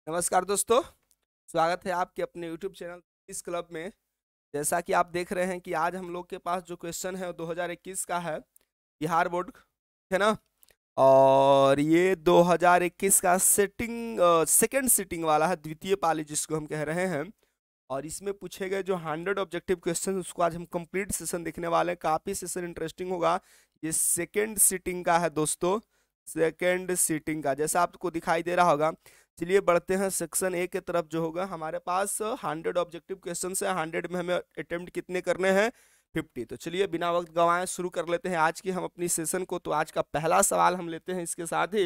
नमस्कार दोस्तों। स्वागत है आपके अपने यूट्यूब चैनल इस क्लब में। जैसा कि आप देख रहे हैं कि आज हम लोग के पास जो क्वेश्चन है वो 2021 का है, बिहार बोर्ड, है ना। और ये 2021 का सेकंड सिटिंग वाला है, द्वितीय पाली जिसको हम कह रहे हैं। और इसमें पूछे गए जो 100 ऑब्जेक्टिव क्वेश्चन उसको आज हम कंप्लीट सेशन देखने वाले हैं। काफ़ी सेशन इंटरेस्टिंग होगा। ये सेकंड सिटिंग का है दोस्तों, सेकंड सिटिंग का, जैसा आपको दिखाई दे रहा होगा। चलिए बढ़ते हैं सेक्शन ए के तरफ। जो होगा हमारे पास 100 ऑब्जेक्टिव क्वेश्चन है। 100 में हमें अटेम्प्ट कितने करने हैं? 50। तो चलिए बिना वक्त गंवाए शुरू कर लेते हैं आज की हम अपनी सेशन को। तो आज का पहला सवाल हम लेते हैं। इसके साथ ही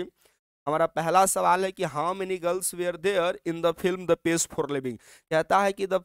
हमारा पहला सवाल है कि how many girls were there in the film the page for living. कहता है कि द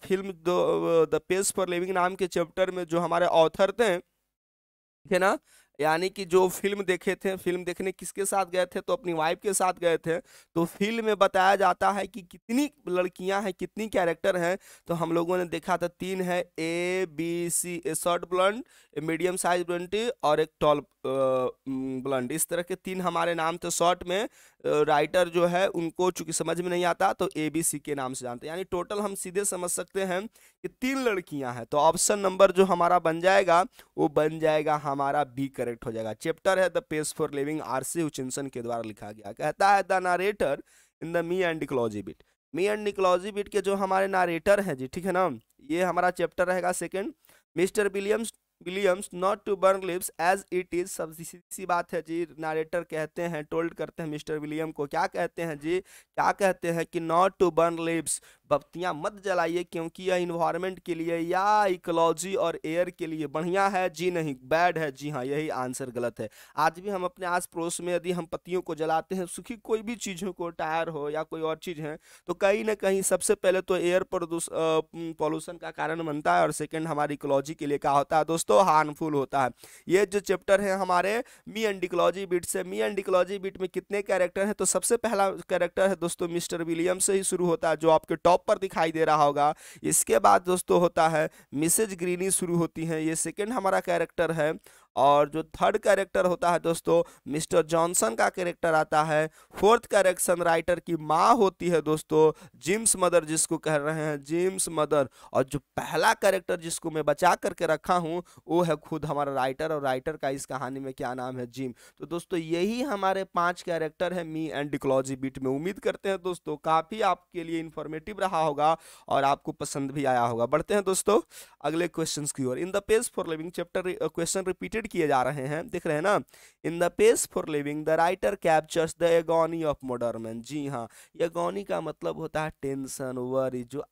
पेज फॉर लिविंग नाम के चैप्टर में जो हमारे ऑथर थे, ठीक है ना, यानी कि जो फिल्म देखे थे, फिल्म देखने किसके साथ गए थे? तो अपनी वाइफ के साथ गए थे। तो फिल्म में बताया जाता है कि कितनी लड़कियां हैं, कितनी कैरेक्टर हैं। तो हम लोगों ने देखा था 3 है, A B C, a short blunt, a medium size blunt और एक टॉल ब्लंड। इस तरह के 3 हमारे नाम थे। शॉर्ट में राइटर जो है उनको चूंकि समझ में नहीं आता तो ए बी सी के नाम से जानते हैं। यानी टोटल हम सीधे समझ सकते हैं कि 3 लड़कियां हैं। तो ऑप्शन नंबर जो हमारा बन जाएगा वो बन जाएगा हमारा बी, करेक्ट हो जाएगा। चैप्टर है the page for living, RC Hutchinson के द्वारा लिखा गया। कहता है the narrator in the me and nicology bit. Me and nicology bit के जो हमारे नारेटर हैं जी, ठीक है ना, ये हमारा चैप्टर रहेगा second. Mister Williams not to burn lips as it is. सब सी बात है जी। नारेटर कहते हैं, टोल्ड करते हैं मिस्टर विलियम को, क्या कहते हैं जी, क्या कहते हैं कि नॉट टू बर्न लिप्स, बत्तियां मत जलाइए क्योंकि यह इन्वायरमेंट के लिए या इकोलॉजी और एयर के लिए बढ़िया है। जी नहीं, बैड है। जी हाँ, यही आंसर गलत है। आज भी हम अपने आस पड़ोस में यदि हम पत्तियों को जलाते हैं, सूखी कोई भी चीज हो, टायर हो या कोई और चीज है, तो कहीं ना कहीं सबसे पहले तो एयर पॉल्यूशन का कारण बनता है और सेकंड हमारी इकोलॉजी के लिए क्या होता है दोस्तों? हार्मफुल होता है। ये जो चैप्टर है हमारे मी एंड इकोलॉजी बिट से, मी एंड इकोलॉजी बिट में कितने कैरेक्टर हैं? तो सबसे पहला कैरेक्टर है दोस्तों मिस्टर विलियम से ही शुरू होता है, जो आपके टॉप पर दिखाई दे रहा होगा। इसके बाद दोस्तों होता है मिसेज ग्रीनी शुरू होती हैं, ये सेकंड हमारा कैरेक्टर है। और जो थर्ड कैरेक्टर होता है दोस्तों मिस्टर जॉनसन का कैरेक्टर आता है। फोर्थ कैरेक्टर राइटर की माँ होती है दोस्तों, जिम्स मदर जिसको कह रहे हैं, जिम्स मदर। और जो पहला कैरेक्टर जिसको मैं बचा करके रखा हूँ वो है खुद हमारा राइटर, और राइटर का इस कहानी में क्या नाम है? जिम। तो दोस्तों यही हमारे 5 कैरेक्टर है मी एंड इकोलॉजी बिट में। उम्मीद करते हैं दोस्तों काफी आपके लिए इंफॉर्मेटिव रहा होगा और आपको पसंद भी आया होगा। बढ़ते हैं दोस्तों अगले क्वेश्चंस की ओर। In the page for living chapter question repeated किए जा रहे हैं, देख रहे हैं ना। In the page for living the writer captures the agony of modern man. जी हाँ, एगोनी का मतलब होता है टेंशन, वरी। जो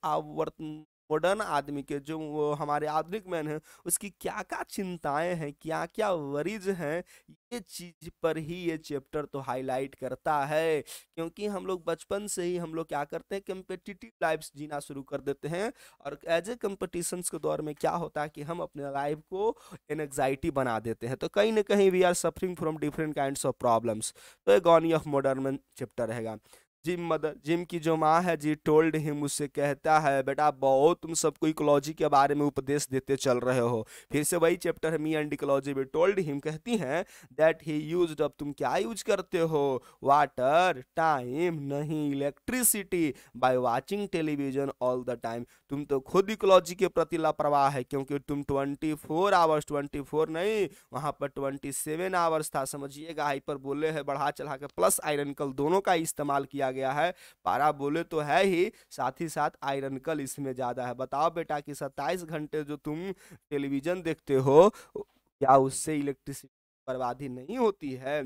मॉडर्न आदमी के, जो वो हमारे आधुनिक मैन है, उसकी क्या क्या चिंताएं हैं, क्या क्या वरीज हैं, ये चीज पर ही ये चैप्टर तो हाईलाइट करता है। क्योंकि हम लोग बचपन से ही हम लोग क्या करते हैं, कम्पिटिटिव लाइफ जीना शुरू कर देते हैं। और एज ए कंपटीशन के दौर में क्या होता है कि हम अपने लाइफ को एंग्जाइटी बना देते हैं। तो कहीं ना कहीं we are suffering from different kinds of problems. तो एगोनी ऑफ मॉडर्न चैप्टर रहेगा। जिम की जो माँ है जी, टोल्ड हिम, उससे कहता है बेटा बहुत तुम सबको इकोलॉजी के बारे में उपदेश देते चल रहे हो। फिर से वही चैप्टर है मी एंड इकोलॉजी में। टोल्ड हिम कहती हैं दैट ही यूज्ड, अब तुम क्या यूज करते हो? वाटर, टाइम नहीं, electricity, by watching television all the time. तुम तो खुद इकोलॉजी के प्रति लापरवाह है, क्योंकि तुम 24 आवर्स, 24 नहीं, वहां पर 27 आवर्स था। समझिएगा, हाइपर बोले है बढ़ा चढ़ा के, प्लस आयरन कल दोनों का इस्तेमाल किया गया है। पारा बोले तो है ही, साथ ही साथ आयरन कल इसमें ज्यादा है। बताओ बेटा कि 27 घंटे जो तुम टेलीविजन देखते हो, क्या उससे इलेक्ट्रिसिटी बर्बादी नहीं होती है?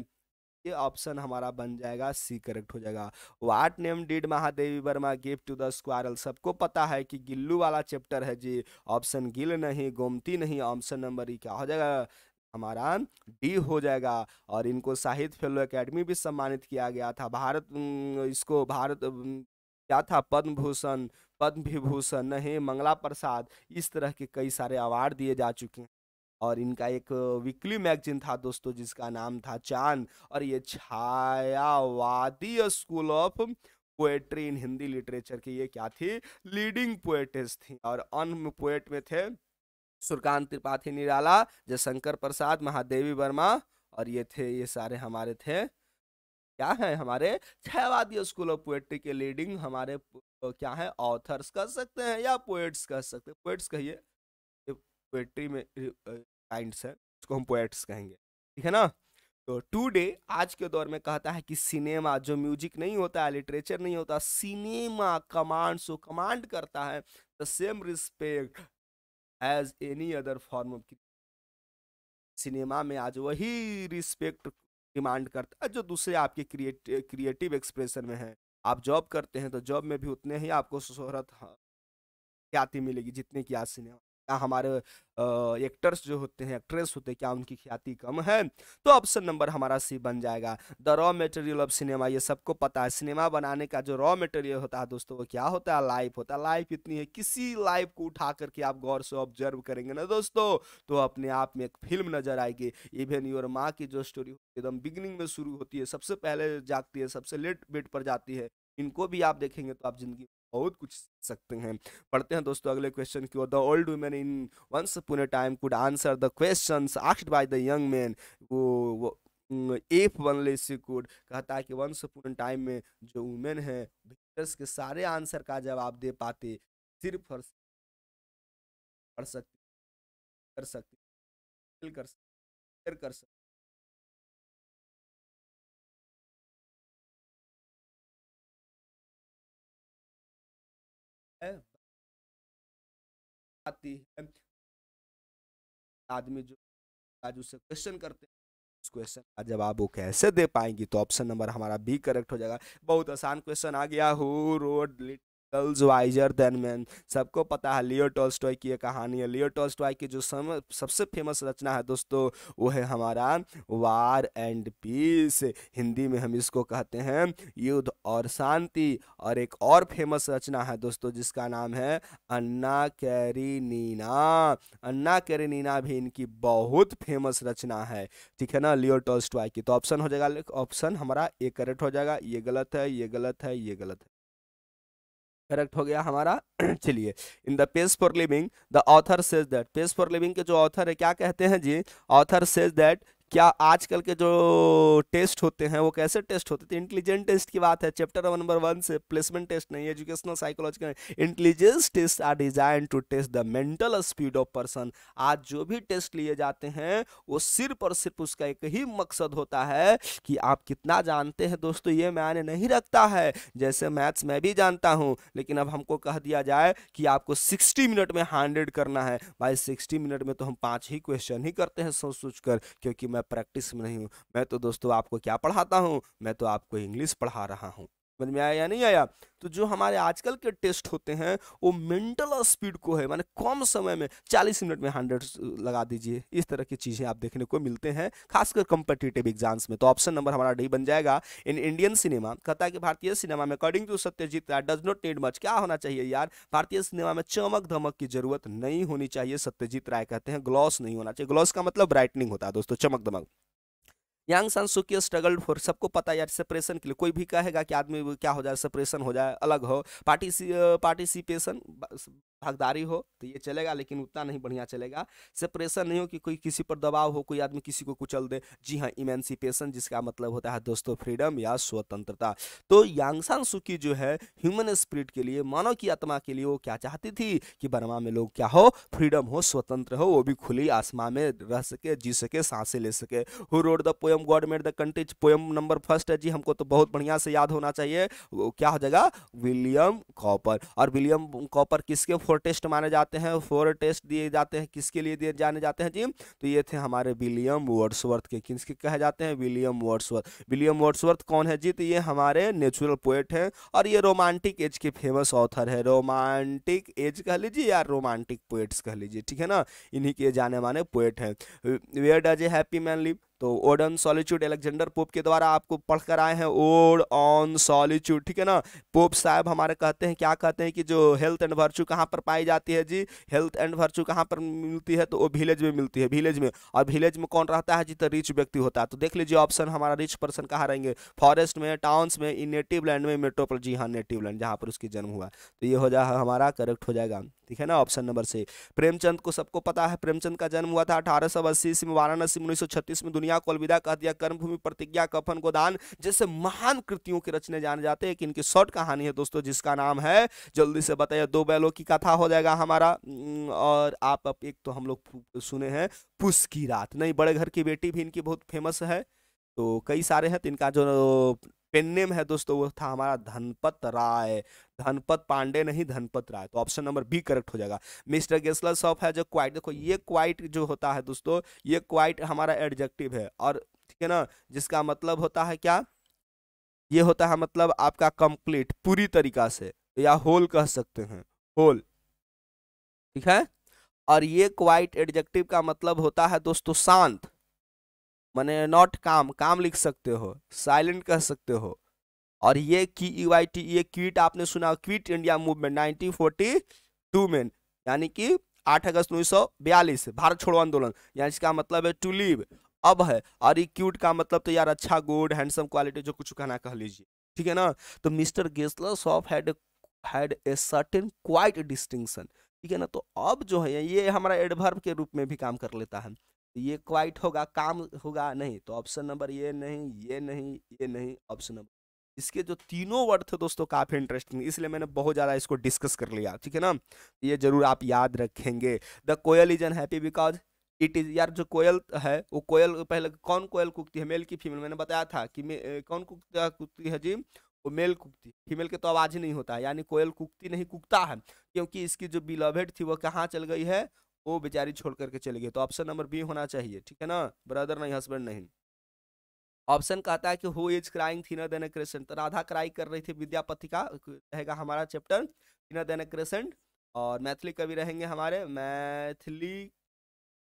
ये ऑप्शन हमारा बन जाएगा सी, करेक्ट हो जाएगा। What name did Mahadevi Verma give to the squirrel. सबको पता है कि गिल्लू वाला चैप्टर है जी। ऑप्शन गिल नहीं, गोमती नहीं, ऑप्शन नंबर ई क्या हो जाएगा हमारा? डी हो जाएगा। और इनको साहित्य फेलो एकेडमी भी सम्मानित किया गया था। इसको भारत क्या था, पद्म भूषण, पद्म विभूषण नहीं, मंगला प्रसाद, इस तरह के कई सारे अवार्ड दिए जा चुके हैं। और इनका एक वीकली मैगजीन था दोस्तों जिसका नाम था चांद। और ये छायावादी school of poetry in Hindi literature की ये क्या थी? लीडिंग पोएटेस थी। और अन्य पोएट में थे सुरकांत त्रिपाठी निराला, जयशंकर प्रसाद, महादेवी वर्मा, और ये थे, ये सारे हमारे थे क्या है हमारे छहवादी स्कूल ऑफ पोएट्री के लीडिंग हमारे क्या है ऑथर्स कह सकते हैं या पोएट्स कह सकते हैं, पोएट्स कहिए, पोएट्री में काइंड्स है, उसको हम पोएट्स कहेंगे, ठीक है ना। तो टुडे आज के दौर में कहता है कि सिनेमा जो म्यूजिक नहीं होता है, लिटरेचर नहीं होता, सिनेमा कमांड्स को कमांड करता है the same respect as any other form of, cinema में आज वही रिस्पेक्ट डिमांड करता है जो दूसरे आपके क्रिएटिव एक्सप्रेशन में है। आप जॉब करते हैं तो जॉब में भी उतने ही आपको शोहरत ख्याति मिलेगी जितने की आज सिनेमा। क्या हमारे एक्टर्स जो होते हैं, एक्ट्रेस होते हैं, क्या उनकी ख्याति कम है? तो ऑप्शन नंबर हमारा सी बन जाएगा। The raw material of cinema, ये सबको पता है सिनेमा बनाने का जो रॉ मटेरियल होता है दोस्तों वो क्या होता है? लाइफ होता है। लाइफ इतनी है, किसी लाइफ को उठा करके आप गौर से ऑब्जर्व करेंगे ना दोस्तों तो अपने आप में एक फिल्म नजर आएगी। इवन योर माँ की जो स्टोरी एकदम बिगिनिंग में शुरू होती है, सबसे पहले जागती है, सबसे लेट बेड पर जाती है, इनको भी आप देखेंगे तो आप जिंदगी बहुत कुछ सीख सकते हैं। पढ़ते हैं दोस्तों अगले क्वेश्चन की ओर। The old women in once upon a time could answer the questions asked by the young man, वो इफ ओनली शी कुड, कहता है कि वंस अपॉन अ टाइम में जो वुमेन है विक्टर्स के सारे आंसर का जवाब दे पाते, सिर्फ पढ़ सकती, कर सकती, कर सकती, कर सकती है, आती है। आदमी जो आज उससे क्वेश्चन करते हैं उस क्वेश्चन का जवाब वो कैसे दे पाएंगी? तो ऑप्शन नंबर हमारा बी करेक्ट हो जाएगा। बहुत आसान क्वेश्चन आ गया। Who wrote girls wiser than man, सबको पता है लियो टॉल्स्टॉय की ये कहानी है। लियो टॉल्स्टॉय की जो सबसे फेमस रचना है दोस्तों वो है हमारा वार एंड पीस, हिंदी में हम इसको कहते हैं युद्ध और शांति। और एक और फेमस रचना है दोस्तों जिसका नाम है अन्ना कैरेनिना। अन्ना कैरेनिना भी इनकी बहुत फेमस रचना है, ठीक है ना, लियो टॉल्स्टॉय की। तो ऑप्शन हो जाएगा, ऑप्शन हमारा ए करेक्ट हो जाएगा। ये गलत है, ये गलत है, ये गलत है, करेक्ट हो गया हमारा। चलिए, इन the page for living the author says that, page for living के जो ऑथर है क्या कहते हैं जी? ऑथर सेज दैट, क्या आजकल के जो टेस्ट होते हैं वो कैसे टेस्ट होते थे? इंटेलिजेंट टेस्ट की बात है, चैप्टर नंबर 1 से, प्लेसमेंट टेस्ट नहीं, educational psychological. Intelligence test are design to test the mental speed of person. आज जो भी टेस्ट लिए जाते हैं वो सिर्फ और सिर्फ उसका एक ही मकसद होता है कि आप कितना जानते हैं दोस्तों, ये मायने नहीं रखता है। जैसे मैथ्स मैं भी जानता हूं, लेकिन अब हमको कह दिया जाए कि आपको 60 मिनट में 100 करना है, भाई 60 मिनट में तो हम 5 ही क्वेश्चन ही करते हैं सोच सोच कर, क्योंकि मैं प्रैक्टिस में नहीं हूँ। मैं तो दोस्तों आपको क्या पढ़ाता हूँ? मैं तो आपको इंग्लिश पढ़ा रहा हूँ। समझ में आया या नहीं आया? तो जो हमारे आजकल के टेस्ट होते हैं वो मेंटल स्पीड को है, माने कम समय में 40 मिनट में 100 लगा दीजिए, इस तरह की चीजें आप देखने को मिलते हैं खासकर कॉम्पिटिटिव एग्जाम्स में। तो ऑप्शन नंबर हमारा डी बन जाएगा। इन इंडियन सिनेमा, कहता है कि भारतीय सिनेमा में according to Satyajit Ray does not need much, क्या होना चाहिए यार? भारतीय सिनेमा में चमक धमक की जरूरत नहीं होनी चाहिए। सत्यजीत राय कहते हैं ग्लॉस नहीं होना चाहिए। ग्लॉस का मतलब ब्राइटनिंग होता है दोस्तों, चमक दमक। यंग संसुकी स्ट्रगल फॉर, सबको पता है यार सेपरेशन के लिए, कोई भी कहेगा कि आदमी क्या हो जाए, सेपरेशन हो जाए, अलग हो, पार्टिसिपेशन, भागदारी हो तो ये चलेगा, लेकिन उतना नहीं बढ़िया चलेगा। सेपरेशन नहीं हो कि कोई किसी पर दबाव हो, कोई आदमी किसी को कुचल दे। जी हाँ, इमेंसिपेशन, जिसका मतलब होता है दोस्तों फ्रीडम या स्वतंत्रता। तो यांग सान सुकी जो है ह्यूमन स्पिरिट के लिए, मानव की आत्मा के लिए वो क्या चाहती थी कि बर्मा में लोग क्या हो, फ्रीडम हो, स्वतंत्र हो, वो भी खुली आसमान में रह सके, जी सके, सांसें ले सके। Who wrote the poem God made the country, poem number first है जी, हमको तो बहुत बढ़िया से याद होना चाहिए, वो क्या हो जाएगा? William copper. और विलियम कॉपर किसके 4 टेस्ट माने जाते हैं? 4 टेस्ट दिए जाते हैं, किसके लिए दिए जाने जाते हैं जी? तो ये थे हमारे विलियम वर्ड्सवर्थ के। किसके कहे जाते हैं? William Wordsworth. विलियम वर्ड्सवर्थ कौन है जी? तो ये हमारे नेचुरल पोएट हैं और ये रोमांटिक एज के फेमस ऑथर है। रोमांटिक एज कह लीजिए या रोमांटिक पोएट्स कह लीजिए, ठीक है ना, इन्हीं के जाने माने पोएट हैं। Where does a happy man live, तो ode on solitude Alexander Pope के द्वारा आपको पढ़कर आए हैं, ओड ऑन सॉलिट्यूड, ठीक है ना। पोप साहब हमारे कहते हैं, क्या कहते हैं कि जो हेल्थ एंड वर्च्यू कहाँ पर पाई जाती है जी? हेल्थ एंड वर्च्यू कहाँ पर मिलती है? तो वो विलेज में मिलती है, विलेज में। और विलेज में कौन रहता है जी? तो रिच व्यक्ति होता है। तो देख लीजिए ऑप्शन हमारा रिच पर्सन कहाँ रहेंगे? फॉरेस्ट में, टाउन्स में, इन नेटिव लैंड में, मेट्रोपोल, जी हाँ नेटिव लैंड, जहाँ पर उसकी जन्म हुआ। तो ये हो जाए हमारा करेक्ट हो जाएगा। ठीक है ना, ऑप्शन नंबर से। प्रेमचंद को सबको पता है, प्रेमचंद का जन्म हुआ था 1880 ईस्वी में वाराणसी में, 1936 में दुनिया को अलविदा कह दिया, कर्मभूमि, प्रतिज्ञा, कफन, गोदान जैसे महान कृतियों के रचने जाने जाते हैं। इनकी शॉर्ट कहानी है दोस्तों जिसका नाम है, जल्दी से बताइए, दो बैलों की कथा हो जाएगा हमारा। और आप अब एक तो हम लोग सुने हैं पुस की रात, नहीं बड़े घर की बेटी भी इनकी बहुत फेमस है, तो कई सारे हैं। तो इनका जो पेन नेम है दोस्तों वो था हमारा धनपत राय, धनपत पांडे नहीं, धनपत राय, तो ऑप्शन नंबर बी करेक्ट हो जाएगा। मिस्टर गेस्लर ऑफ है जो क्वाइट, देखो ये क्वाइट जो होता है दोस्तों, ये क्वाइट हमारा एडजेक्टिव है, और ठीक है ना, जिसका मतलब होता है क्या, ये होता है मतलब आपका कंप्लीट, पूरी तरीका से, या होल कह सकते हैं, होल, ठीक है। और ये क्वाइट एडजेक्टिव का मतलब होता है दोस्तों शांत, माने नॉट काम, काम लिख सकते हो, साइलेंट कह सकते हो। और ये QUIT, ये क्विट आपने सुना, क्विट इंडिया मूवमेंट 1942 में, यानी कि 8 अगस्त 1942 भारत छोड़ो आंदोलन, यानी इसका मतलब है टू लीव, अब है। और ये क्यूट का मतलब तो यार अच्छा, गुड, हैंडसम, क्वालिटी, जो कुछ कहना कह लीजिए, ठीक है ना। तो mister Gessler had a certain quite distinction, ठीक है ना। तो अब जो है ये हमारा एडवर्ब के रूप में भी काम कर लेता है, ये क्वाइट होगा, काम होगा नहीं, तो ऑप्शन नंबर ये नहीं, ये नहीं, ये नहीं, ऑप्शन नंबर। इसके जो तीनों वर्ड थे दोस्तों काफी इंटरेस्टिंग, इसलिए मैंने बहुत ज्यादा इसको डिस्कस कर लिया, ठीक है ना। ये जरूर आप याद रखेंगे। The koel is unhappy because it is, यार जो कोयल है वो कोयल, पहले कौन कोयल कुकती है, मेल की फीमेल, मैंने बताया था कि कौन कुकती है जी, वो मेल कुकती, फीमेल के तो आवाज ही नहीं होता है, यानी कोयल कुकती नहीं, कुकता है, क्योंकि इसकी जो बिलवेड थी वो कहाँ चल गई है, वो बेचारी छोड़ करके चली गई, तो ऑप्शन नंबर बी होना चाहिए, ठीक है ना, ब्रदर नहीं, हस्बैंड नहीं। ऑप्शन कहता है कि who is crying thinner than a crescent, तो राधा क्राई कर रही थी, विद्यापति का रहेगा हमारा chapter, thinner than a crescent. और मैथिली कवि रहेंगे हमारे, मैथिली,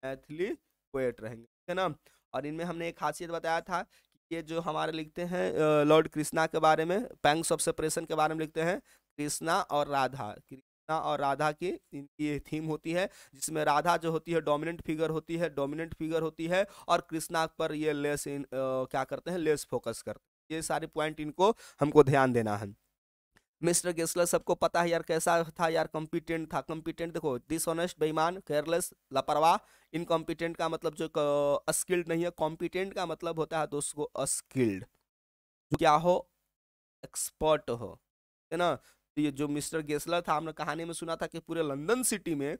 मैथिली पोएट रहेंगे, ठीक है ना। और इनमें हमने एक खासियत बताया था कि ये जो हमारे लिखते हैं लॉर्ड कृष्णा के बारे में, पैंग्स ऑफ सेपरेशन के बारे में लिखते हैं, कृष्णा और राधा, कृष्णा और राधा की इनकी थीम होती है, जिसमें राधा जो होती है डोमिनेंट फिगर होती है, डोमिनेंट फिगर होती है, और कृष्णा पर ये लेस क्या करते हैं, लेस फोकस करते हैं। ये सारे पॉइंट इनको हमको ध्यान देना है। मिस्टर गेस्लर सबको पता है यार कैसा था यार, कॉम्पिटेंट था, कॉम्पिटेंट देखो, डिसऑनेस्ट, बेईमान, केयरलेस, लापरवाह, इनकॉम्पिटेंट का मतलब जो अस्किल्ड नहीं है, कॉम्पिटेंट का मतलब होता है दोस्तों अस्किल्ड, जो क्या हो, एक्सपर्ट हो, है ना। तो ये जो मिस्टर गेस्लर था, हमने कहानी में सुना था कि पूरे लंदन सिटी में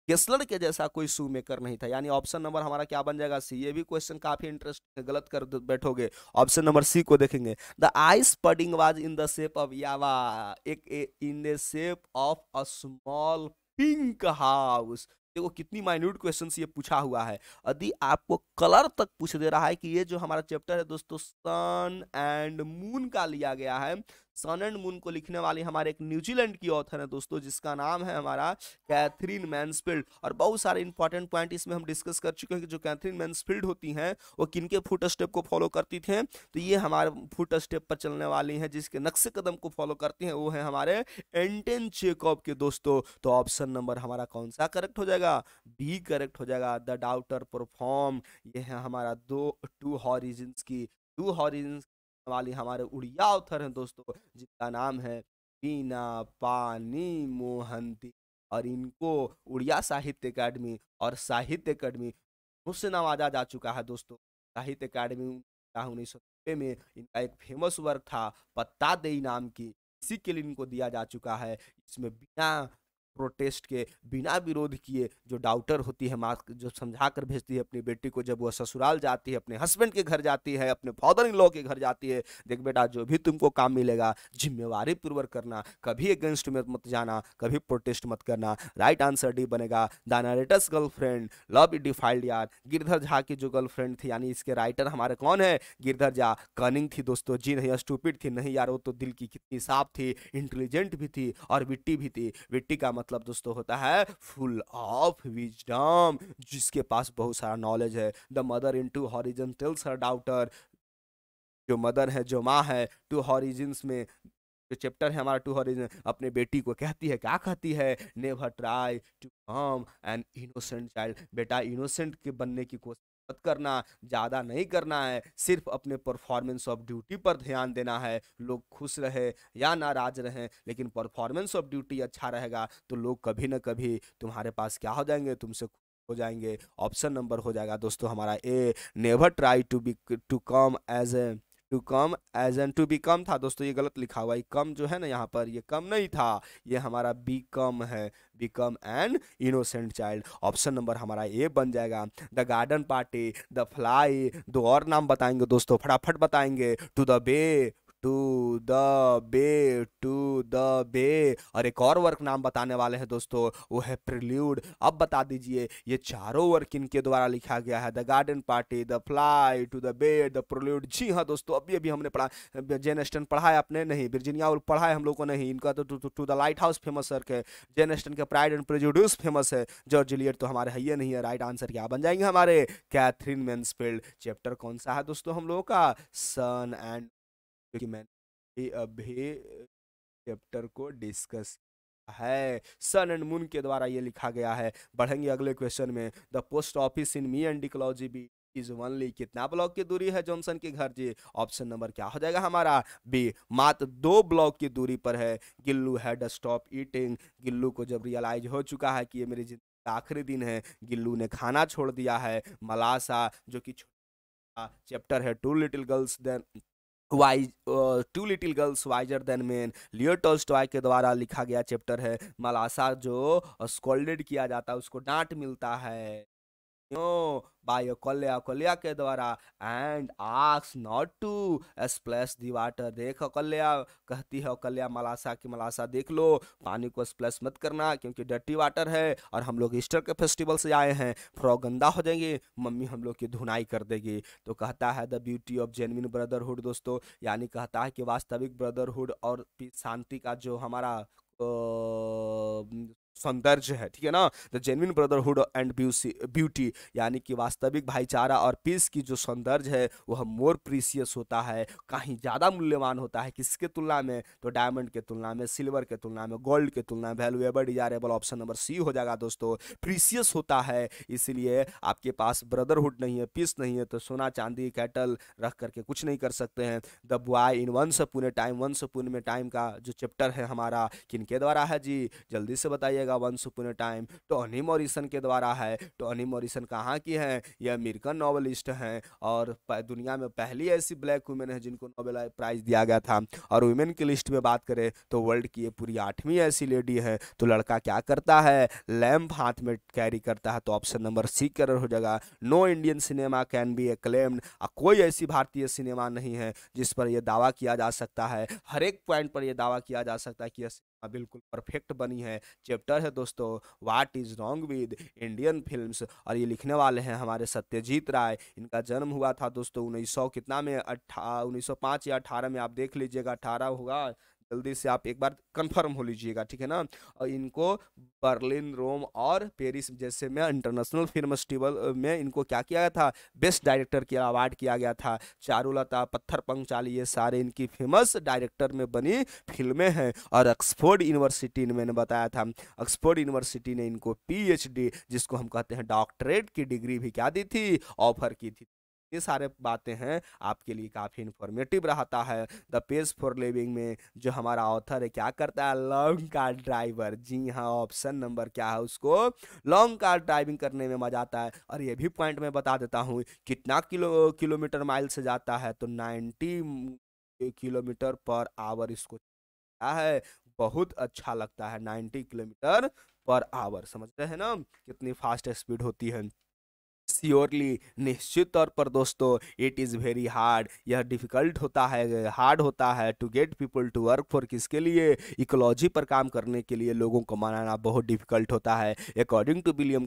गेस्लर के जैसा कोई शू मेकर नहीं था, यानी ऑप्शन नंबर हमारा क्या बन जाएगा, सी। ये भी क्वेश्चन काफी इंटरेस्टिंग है, गलत कर बैठोगे, ऑप्शन नंबर सी को देखेंगे। The ice pudding was in the shape of यावा, एक in the shape of a small pink house. देखो कितनी माइन्यूट क्वेश्चंस ये पूछा हुआ है, यदि आपको कलर तक पूछ दे रहा है कि ये जो हमारा चैप्टर है दोस्तों सन एंड मून का लिया गया है, सन एंड मून को लिखने वाली हमारे एक न्यूजीलैंड की ऑथर है दोस्तों, जिसका नाम है हमारा कैथरीन मैन्सफील्ड। और बहुत सारे इंपॉर्टेंट पॉइंट इसमें हम डिस्कस कर चुके हैं कि जो कैथरीन मैन्सफील्ड होती हैं वो किनके फुट स्टेप को फॉलो करती थे, तो ये हमारे फुट स्टेप पर चलने वाली हैं, जिसके नक्शे कदम को फॉलो करती हैं वो है हमारे एंटन चेकॉव के दोस्तों। तो ऑप्शन नंबर हमारा कौन सा करेक्ट हो जाएगा, बी करेक्ट हो जाएगा, द डाउटर परफॉर्म। ये है हमारा टू हॉरिजन्स की, टू हॉरिजन्स वाली हमारे उड़िया ऑथर हैं दोस्तों, जिनका नाम है बीना पानी मोहंती। और इनको उड़िया साहित्य अकादमी और साहित्य अकादमी मुझसे नवाजा जा चुका है दोस्तों। साहित्य अकादमी 1990 में इनका एक फेमस वर्क था पत्ता देई नाम की, इसी के लिए इनको दिया जा चुका है। इसमें बिना प्रोटेस्ट के, बिना विरोध किए, जो डाउटर होती है माँ जो समझा कर भेजती है अपनी बेटी को, जब वह ससुराल जाती है, अपने हस्बैंड के घर जाती है, अपने फादर इन लॉ के घर जाती है, देख बेटा जो भी तुमको काम मिलेगा जिम्मेवारी पूर्वक करना, कभी अगेंस्ट में मत जाना, कभी प्रोटेस्ट मत करना। राइट आंसर डी बनेगा। The narrator's girlfriend love it defiled यार, गिरधर झा की जो गर्लफ्रेंड थी, यानी इसके राइटर हमारे कौन है, गिरधर झा। कनिंग थी दोस्तों, जी नहीं स्टूपिड थी, नहीं यार वो तो दिल की कितनी साफ थी, इंटेलिजेंट भी थी और विट्टी भी थी। विट्टी का मतलब दोस्तों होता है फुल ऑफ विजडम, जिसके पास बहुत सारा नॉलेज है। The mother in two horizon tells her daughter, जो मदर है, जो माँ है, टू हॉरिजन्स में जो चैप्टर है हमारा टू हॉरिजन, अपने बेटी को कहती है, क्या कहती है, never try to come an innocent child, बेटा इनोसेंट के बनने की कोशिश मत करना, ज़्यादा नहीं करना है, सिर्फ अपने परफॉर्मेंस ऑफ ड्यूटी पर ध्यान देना है। लोग खुश रहे या नाराज रहें, लेकिन परफॉर्मेंस ऑफ ड्यूटी अच्छा रहेगा तो लोग कभी ना कभी तुम्हारे पास क्या हो जाएंगे, तुमसे हो जाएंगे। ऑप्शन नंबर हो जाएगा दोस्तों हमारा A, never try to come as a to become था दोस्तों, ये गलत लिखा हुआ है। कम जो है ना यहाँ पर, ये कम नहीं था, ये हमारा बिकम है, become an innocent child. Option number हमारा ए बन जाएगा। The garden party, the fly, दो और नाम बताएंगे दोस्तों, फटाफट बताएंगे। To the bay, to the to the bay. और एक और वर्क नाम बताने वाले हैं दोस्तों, वो है प्रिल्यूड। अब बता दीजिए ये चारों वर्क इनके द्वारा लिखा गया है, the garden party, the fly, to the bay, the prelude. जी हाँ दोस्तों, अभी अभी हमने पढ़ा, जेन एस्टन पढ़ा है आपने? नहीं, वर्जीनिया वुल्फ पढ़ा है हम लोग को? नहीं। इनका तो to the lighthouse famous work है। जेन एस्टन का प्राइड एंड प्रेजुडिस फेमस है। जॉर्ज इलियट तो हमारे है ये नहीं है। राइट आंसर क्या बन जाएंगे हमारे? Catherine Mansfield. चैप्टर कौन सा है दोस्तों हम लोगों का? सन एंड, क्योंकि मैंने अभी चैप्टर को डिस्कस है, सन एंड मून के द्वारा ये लिखा गया है। बढ़ेंगे अगले क्वेश्चन में। The post office in me and dicology B is only, कितना ब्लॉक की दूरी है जॉनसन के घर जी? ऑप्शन नंबर क्या हो जाएगा हमारा? बी, मात्र 2 ब्लॉक की दूरी पर है। Gillu had stop eating, Gillu को जब रियलाइज हो चुका है कि ये मेरी जिंदगी का आखिरी दिन है, गिल्लू ने खाना छोड़ दिया है। मलासा जो कि चैप्टर है two little girls than wise, two little girls wiser than man, Leo Tolstoy के द्वारा लिखा गया चैप्टर है। मलासा जो स्कोल्डेड किया जाता है, उसको डांट मिलता है क्यों? बाय अकल्या, अकल्या के द्वारा। And ask not to splash the water, देख अकल्या, कहती है अकल्या मलासा की, मलासा देख लो, पानी को स्प्लैश मत करना क्योंकि डर्टी वाटर है और हम लोग ईस्टर के फेस्टिवल से आए हैं, फ्रॉक गंदा हो जाएंगे, मम्मी हम लोग की धुनाई कर देगी। तो कहता है the beauty of genuine brotherhood दोस्तों, यानी कहता है कि वास्तविक ब्रदरहुड और शांति का जो हमारा सौंदर्य है, ठीक है ना, the genuine brotherhood and beauty, यानी कि वास्तविक भाईचारा और पीस की जो सौंदर्य है वह मोर प्रीसियस होता है, कहीं ज़्यादा मूल्यवान होता है। किसके तुलना में? तो डायमंड के तुलना में, सिल्वर के तुलना में, गोल्ड के तुलना में, valuable desirable. Option number C हो जाएगा दोस्तों, प्रीसियस होता है। इसलिए आपके पास ब्रदरहुड नहीं है, पीस नहीं है, तो सोना चांदी कैटल रख करके कुछ नहीं कर सकते हैं। The boy in once upon a time, once upon में टाइम का जो चैप्टर है हमारा किनके द्वारा है जी? जल्दी से बताइएगा। Once upon a time Tony Morrison के द्वारा है। टोनी मॉरिसन कहाँ की है? ये अमेरिकन नॉवेलिस्ट हैं और दुनिया में पहली ऐसी ब्लैक वुमेन है जिनको नोबेल प्राइज दिया गया था। और वुमेन की लिस्ट में बात करें तो वर्ल्ड की ये पूरी 8वीं ऐसी लेडी है। तो लड़का क्या करता है? लैंप हाथ में कैरी करता है। तो ऑप्शन नंबर सी कलर हो जाएगा। No Indian cinema can be acclaimed, कोई ऐसी भारतीय सिनेमा नहीं है जिस पर यह दावा किया जा सकता है, हर एक पॉइंट पर यह दावा किया जा सकता है कि यह बिल्कुल परफेक्ट बनी है। चैप्टर है दोस्तों what is wrong with Indian films, और ये लिखने वाले हैं हमारे सत्यजीत राय। इनका जन्म हुआ था दोस्तों 1900 कितना में, 1905 या 18 में, आप देख लीजिएगा 18 होगा, जल्दी से आप एक बार कंफर्म हो लीजिएगा, ठीक है ना। और इनको बर्लिन, रोम और पेरिस जैसे में इंटरनेशनल फिल्म फेस्टिवल में इनको क्या किया गया था? बेस्ट डायरेक्टर के अवार्ड किया गया था। चारुलता, पत्थर पंचाली, ये सारे इनकी फेमस डायरेक्टर में बनी फिल्में हैं। और ऑक्सफोर्ड यूनिवर्सिटी ने, मैंने बताया था, ऑक्सफोर्ड यूनिवर्सिटी ने इनको पीएचडी, जिसको हम कहते हैं डॉक्टरेट की डिग्री भी क्या दी थी? ऑफर की थी। ये सारे बातें हैं आपके लिए काफ़ी इंफॉर्मेटिव रहता है। द पेज फॉर लिविंग में जो हमारा ऑथर है क्या करता है? Long car driver. जी हाँ, ऑप्शन नंबर क्या है? उसको लॉन्ग कार ड्राइविंग करने में मजा आता है। और ये भी पॉइंट मैं बता देता हूँ, कितना किलोमीटर माइल से जाता है? तो 90 किलोमीटर पर आवर इसको क्या है, बहुत अच्छा लगता है। 90 किलोमीटर पर आवर, समझ रहे हैं ना कितनी फास्ट स्पीड होती है। श्योरली, निश्चित तौर पर दोस्तों, इट इज़ वेरी हार्ड, यह डिफिकल्ट होता है, हार्ड होता है to get people to work for, किसके लिए? इकोलॉजी पर काम करने के लिए लोगों को मनाना बहुत डिफिकल्ट होता है। अकॉर्डिंग टू विलियम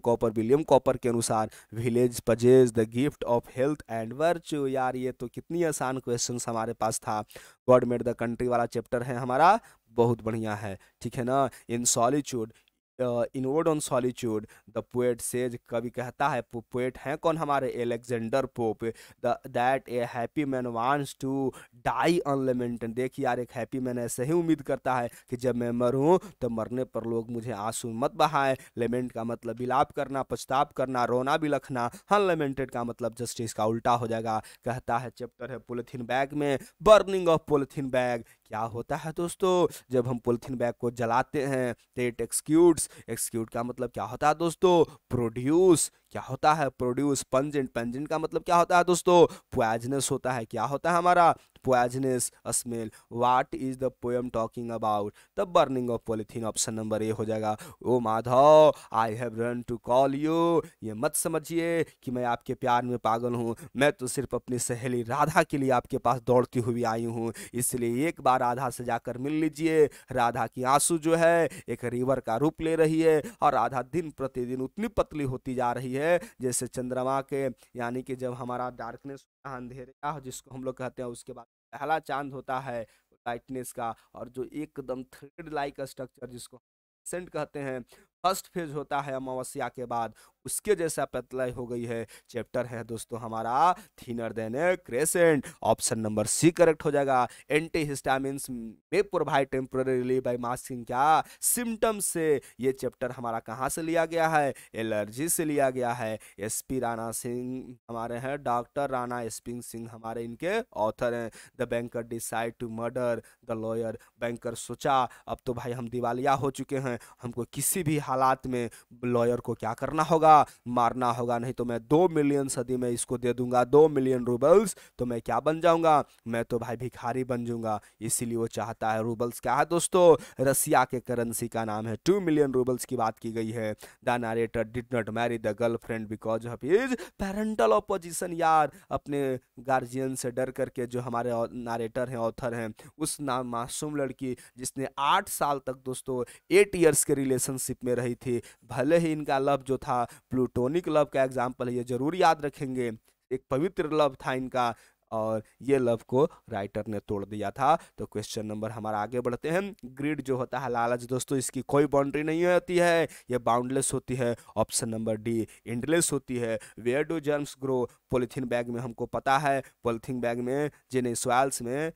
कॉपर के अनुसार village possesses the gift of health and virtue. यार ये तो कितनी आसान क्वेश्चन हमारे पास था। गॉड मेड द कंट्री वाला चैप्टर है हमारा, बहुत बढ़िया है, ठीक है ना। In solitude, inward on solitude the poet says, कवि कहता है, पोएट हैं कौन हमारे, Alexander Pope, that a happy man wants to die unlamented. देखिए यार, एक हैप्पी मैन ऐसे ही उम्मीद करता है कि जब मैं मरूं तो मरने पर लोग मुझे आंसू मत बहाएं। लेमेंट का मतलब विलाप करना, पछताप करना, रोना बिलखना। अनलेमेंटेड का मतलब जस्टिस का उल्टा हो जाएगा। कहता है चैप्टर है पॉलिथीन बैग में, बर्निंग ऑफ पॉलिथीन बैग। क्या होता है दोस्तों, जब हम पॉलिथीन बैग को जलाते हैं तो इट एक्सक्यूट्स, एक्सक्यूट का मतलब क्या होता है दोस्तों, प्रोड्यूस। क्या होता है, प्रोड्यूस। पंजेंट, पंजेंट का मतलब क्या होता है दोस्तों, पॉइजनस होता है। क्या होता है हमारा, poisonous smell. What is the poem talking about, the burning of polythene. Option number A हो जाएगा। Oh Madhav, I have run to call you, ये मत समझिए कि मैं आपके प्यार में पागल हूँ, मैं तो सिर्फ अपनी सहेली राधा के लिए आपके पास दौड़ती हुई आई हूँ, इसलिए एक बार राधा से जाकर मिल लीजिए। राधा की आंसू जो है एक रिवर का रूप ले रही है, और राधा दिन प्रतिदिन उतनी पतली होती जा रही है जैसे चंद्रमा के, यानी कि जब हमारा डार्कनेस, अंधेरे का जिसको हम लोग कहते हैं, उसके बाद पहला चांद होता है लाइटनेस का, और जो एकदम थ्रेड लाइक स्ट्रक्चर जिसको सेंट कहते हैं, फर्स्ट फेज होता है अमावस्या के बाद, उसके जैसा पतलाई हो गई है। चैप्टर है दोस्तों हमारा thinner than a crescent. Option number C correct हो जाएगा। एंटी हिस्टामिन्स में प्रोवाइड टेम्पररीली बाय मास्किंग क्या सिम्टम्स से। ये चैप्टर हमारा कहाँ से लिया गया है, एलर्जी से लिया गया है। एसपी राणा सिंह हमारे हैं, डॉक्टर राणा एसपी सिंह हमारे इनके ऑथर हैं। The banker decide to murder the lawyer. Banker सोचा अब तो भाई हम दिवालिया हो चुके हैं, हमको किसी भी हालात में लॉयर को क्या करना होगा, मारना होगा, नहीं तो मैं 2 मिलियन सदी में इसको दे दूंगा 2 मिलियन रूबल्स, तो मैं क्या बन जाऊंगा, मैं तो भाई भिखारी बन जाऊंगा। इसीलिए वो चाहता है, रूबल्स क्या है दोस्तों, रसिया के करेंसी का नाम है। 2 मिलियन रूबल्स की बात की गई है। The narrator did not marry the girlfriend because of his parental opposition. यार अपने गार्जियन से डर करके जो हमारे नरेटर हैं, ऑथर हैं, उस नाम मासूम लड़की जिसने 8 साल तक दोस्तों 8 इयर्स के रिलेशनशिप में रही थी, भले ही इनका लव जो था प्लूटोनिक लव का एग्जाम्पल है, ये जरूर याद रखेंगे, एक पवित्र लव था इनका, और ये लव को राइटर ने तोड़ दिया था। तो क्वेश्चन नंबर हमारा आगे बढ़ते हैं। ग्रीड जो होता है लालच दोस्तों, इसकी कोई बाउंड्री नहीं होती है, ये बाउंडलेस होती है। ऑप्शन नंबर डी एंडलेस होती है। Where do germs grow, polythene bag में हमको पता है, पॉलिथीन बैग में जिन्हें सॉइल्स में,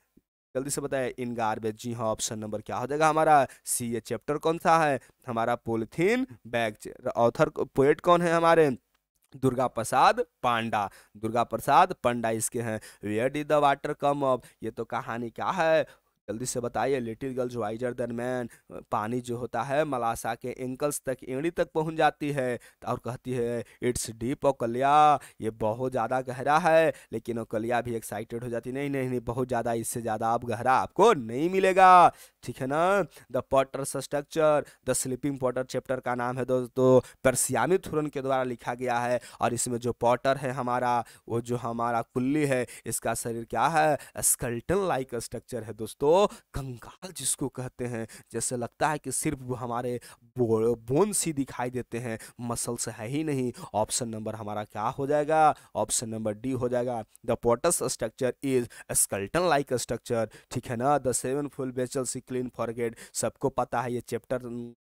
जल्दी से बताए, इन गार्बेज। जी हाँ, ऑप्शन नंबर क्या हो जाएगा हमारा सी। ये चैप्टर कौन सा है हमारा, पॉलिथीन बैग। ऑथर पोएट कौन है हमारे, दुर्गा प्रसाद पांडा। दुर्गा प्रसाद पांडा इसके हैं। Where did the water come up, ये तो कहानी क्या है, जल्दी से बताइए। Little girls wiser than man, पानी जो होता है मलासा के एंकल्स तक, एड़ी तक पहुंच जाती है, और कहती है इट्स डीप ओकलिया, ये बहुत ज़्यादा गहरा है। लेकिन ओकलिया भी एक्साइटेड हो जाती, नहीं नहीं नहीं, बहुत ज़्यादा, इससे ज़्यादा आप गहरा आपको नहीं मिलेगा, ठीक है ना। The potter's structure, the sleeping potter chapter का नाम है दोस्तों, परसियामी थुरन के द्वारा लिखा गया है। और इसमें जो पॉटर है हमारा, वो जो हमारा कुल्ली है, इसका शरीर क्या है, स्केलेटन लाइक स्ट्रक्चर है दोस्तों, कंकाल जिसको कहते हैं, जैसे लगता है कि सिर्फ वो हमारे बोन सी दिखाई देते हैं, मसल्स है ही नहीं। ऑप्शन नंबर हमारा क्या हो जाएगा, ऑप्शन नंबर डी हो जाएगा। The POTUS structure is skeleton like structure, ठीक है ना। द सेवन फुल बेचल सी क्लीन फॉरगेट, सबको पता है ये चैप्टर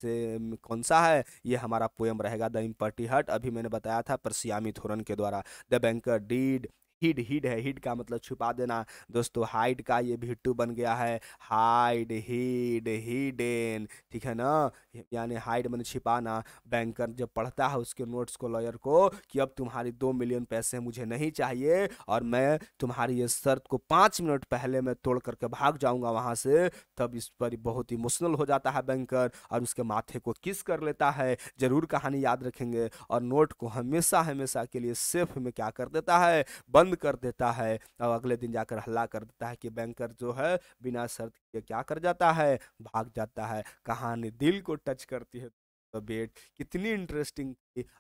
से कौन सा है, ये हमारा पोएम रहेगा द इम्पर्टी हट, अभी मैंने बताया था परसियामी थोरन के द्वारा। The banker did, hid, hid है, हिड का मतलब छुपा देना दोस्तों, हाइड का ये भी बन गया है, हाइड हिड हिडन, ठीक है ना, यानी हाइड मैंने छिपाना। बैंकर जब पढ़ता है उसके नोट्स को लॉयर को कि अब तुम्हारी 2 मिलियन पैसे मुझे नहीं चाहिए, और मैं तुम्हारी ये शर्त को 5 मिनट पहले मैं तोड़ करके भाग जाऊंगा वहां से, तब इस पर बहुत इमोशनल हो जाता है बैंकर, और उसके माथे को किस कर लेता है। जरूर कहानी याद रखेंगे, और नोट को हमेशा हमेशा के लिए सेफ में क्या कर देता है, बंद कर देता है, और अगले दिन जाकर हल्ला कर देता है कि बैंकर जो है बिना शर्त के क्या कर जाता है, भाग जाता है। कहानी दिल को टच करती है। तो बेट कितनी इंटरेस्टिंग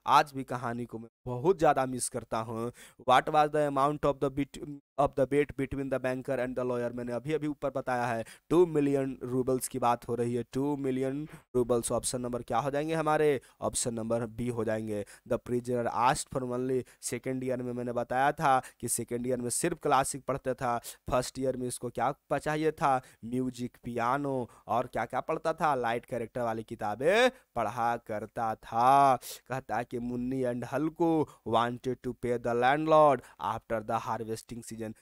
आज भी कहानी को मैं बहुत ज्यादा मिस करता हूँ। What was the amount of the bet between the banker and the lawyer, मैंने अभी अभी ऊपर बताया है 2 मिलियन रूबल्स की बात हो रही है, 2 मिलियन रूबल्स। ऑप्शन नंबर क्या हो जाएंगे हमारे, ऑप्शन नंबर बी हो जाएंगे। The prisoner asked for only, second year में मैंने बताया था कि सेकेंड ईयर में सिर्फ क्लासिक पढ़ता था, फर्स्ट ईयर में इसको क्या चाहिए था, म्यूजिक, पियानो और क्या क्या पढ़ता था, लाइट कैरेक्टर वाली किताबें पढ़ा करता था। कहता है कि Munni and Halku wanted to pay the landlord after the harvesting season,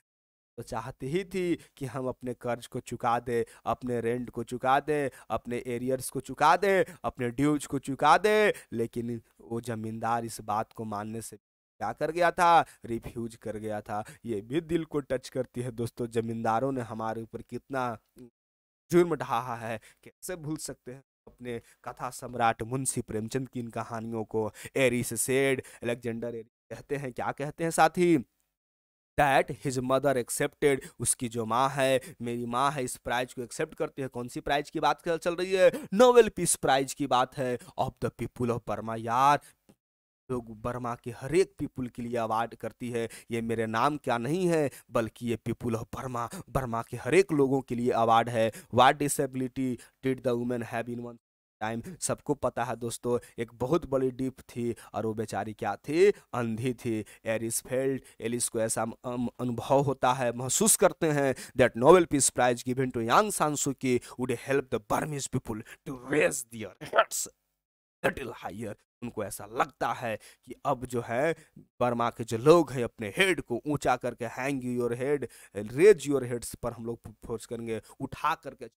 तो चाहती ही थी कि हम अपने कर्ज को चुका दे, अपने रेंट को चुका दे, अपने एरियर्स को चुका दे, अपने ड्यूज को चुका दे, लेकिन वो जमींदार इस बात को मानने से क्या कर गया था, रिफ्यूज कर गया था। ये भी दिल को टच करती है दोस्तों, जमींदारों ने हमारे ऊपर कितना जुर्म ढाहा है, कैसे भूल सकते हैं अपने कथा सम्राट मुंशी प्रेमचंद की इन कहानियों को। एरिस सेड, अलेक्जेंडर एरिस कहते हैं, क्या कहते हैं साथी, दैट हिज मदर एक्सेप्टेड, उसकी जो माँ है, मेरी माँ है, इस प्राइज को एक्सेप्ट करती है। कौन सी प्राइज की बात चल रही है, नोबेल पीस प्राइज की बात है, of the people of Burma. यार लोग बर्मा के हर एक पीपुल के लिए अवार्ड करती है, ये मेरे नाम क्या नहीं है बल्कि ये पीपुल ऑफ बर्मा, बर्मा के हर एक लोगों के लिए अवार्ड है। What disability did the women have in one time, सबको पता है दोस्तों, एक बहुत बड़ी डीप थी और वो बेचारी क्या थी, अंधी थी। एरिस फेल्ड, एलिस को ऐसा अनुभव होता है, महसूस करते हैं that Nobel peace prize given to Aung San Suu Kyi would help the Burmese people to raise their heads little higher. उनको ऐसा लगता है कि अब जो है बर्मा के जो लोग हैं अपने हेड को ऊंचा करके, hang your head, raise your heads पर हम लोग फोर्स करेंगे, उठा करके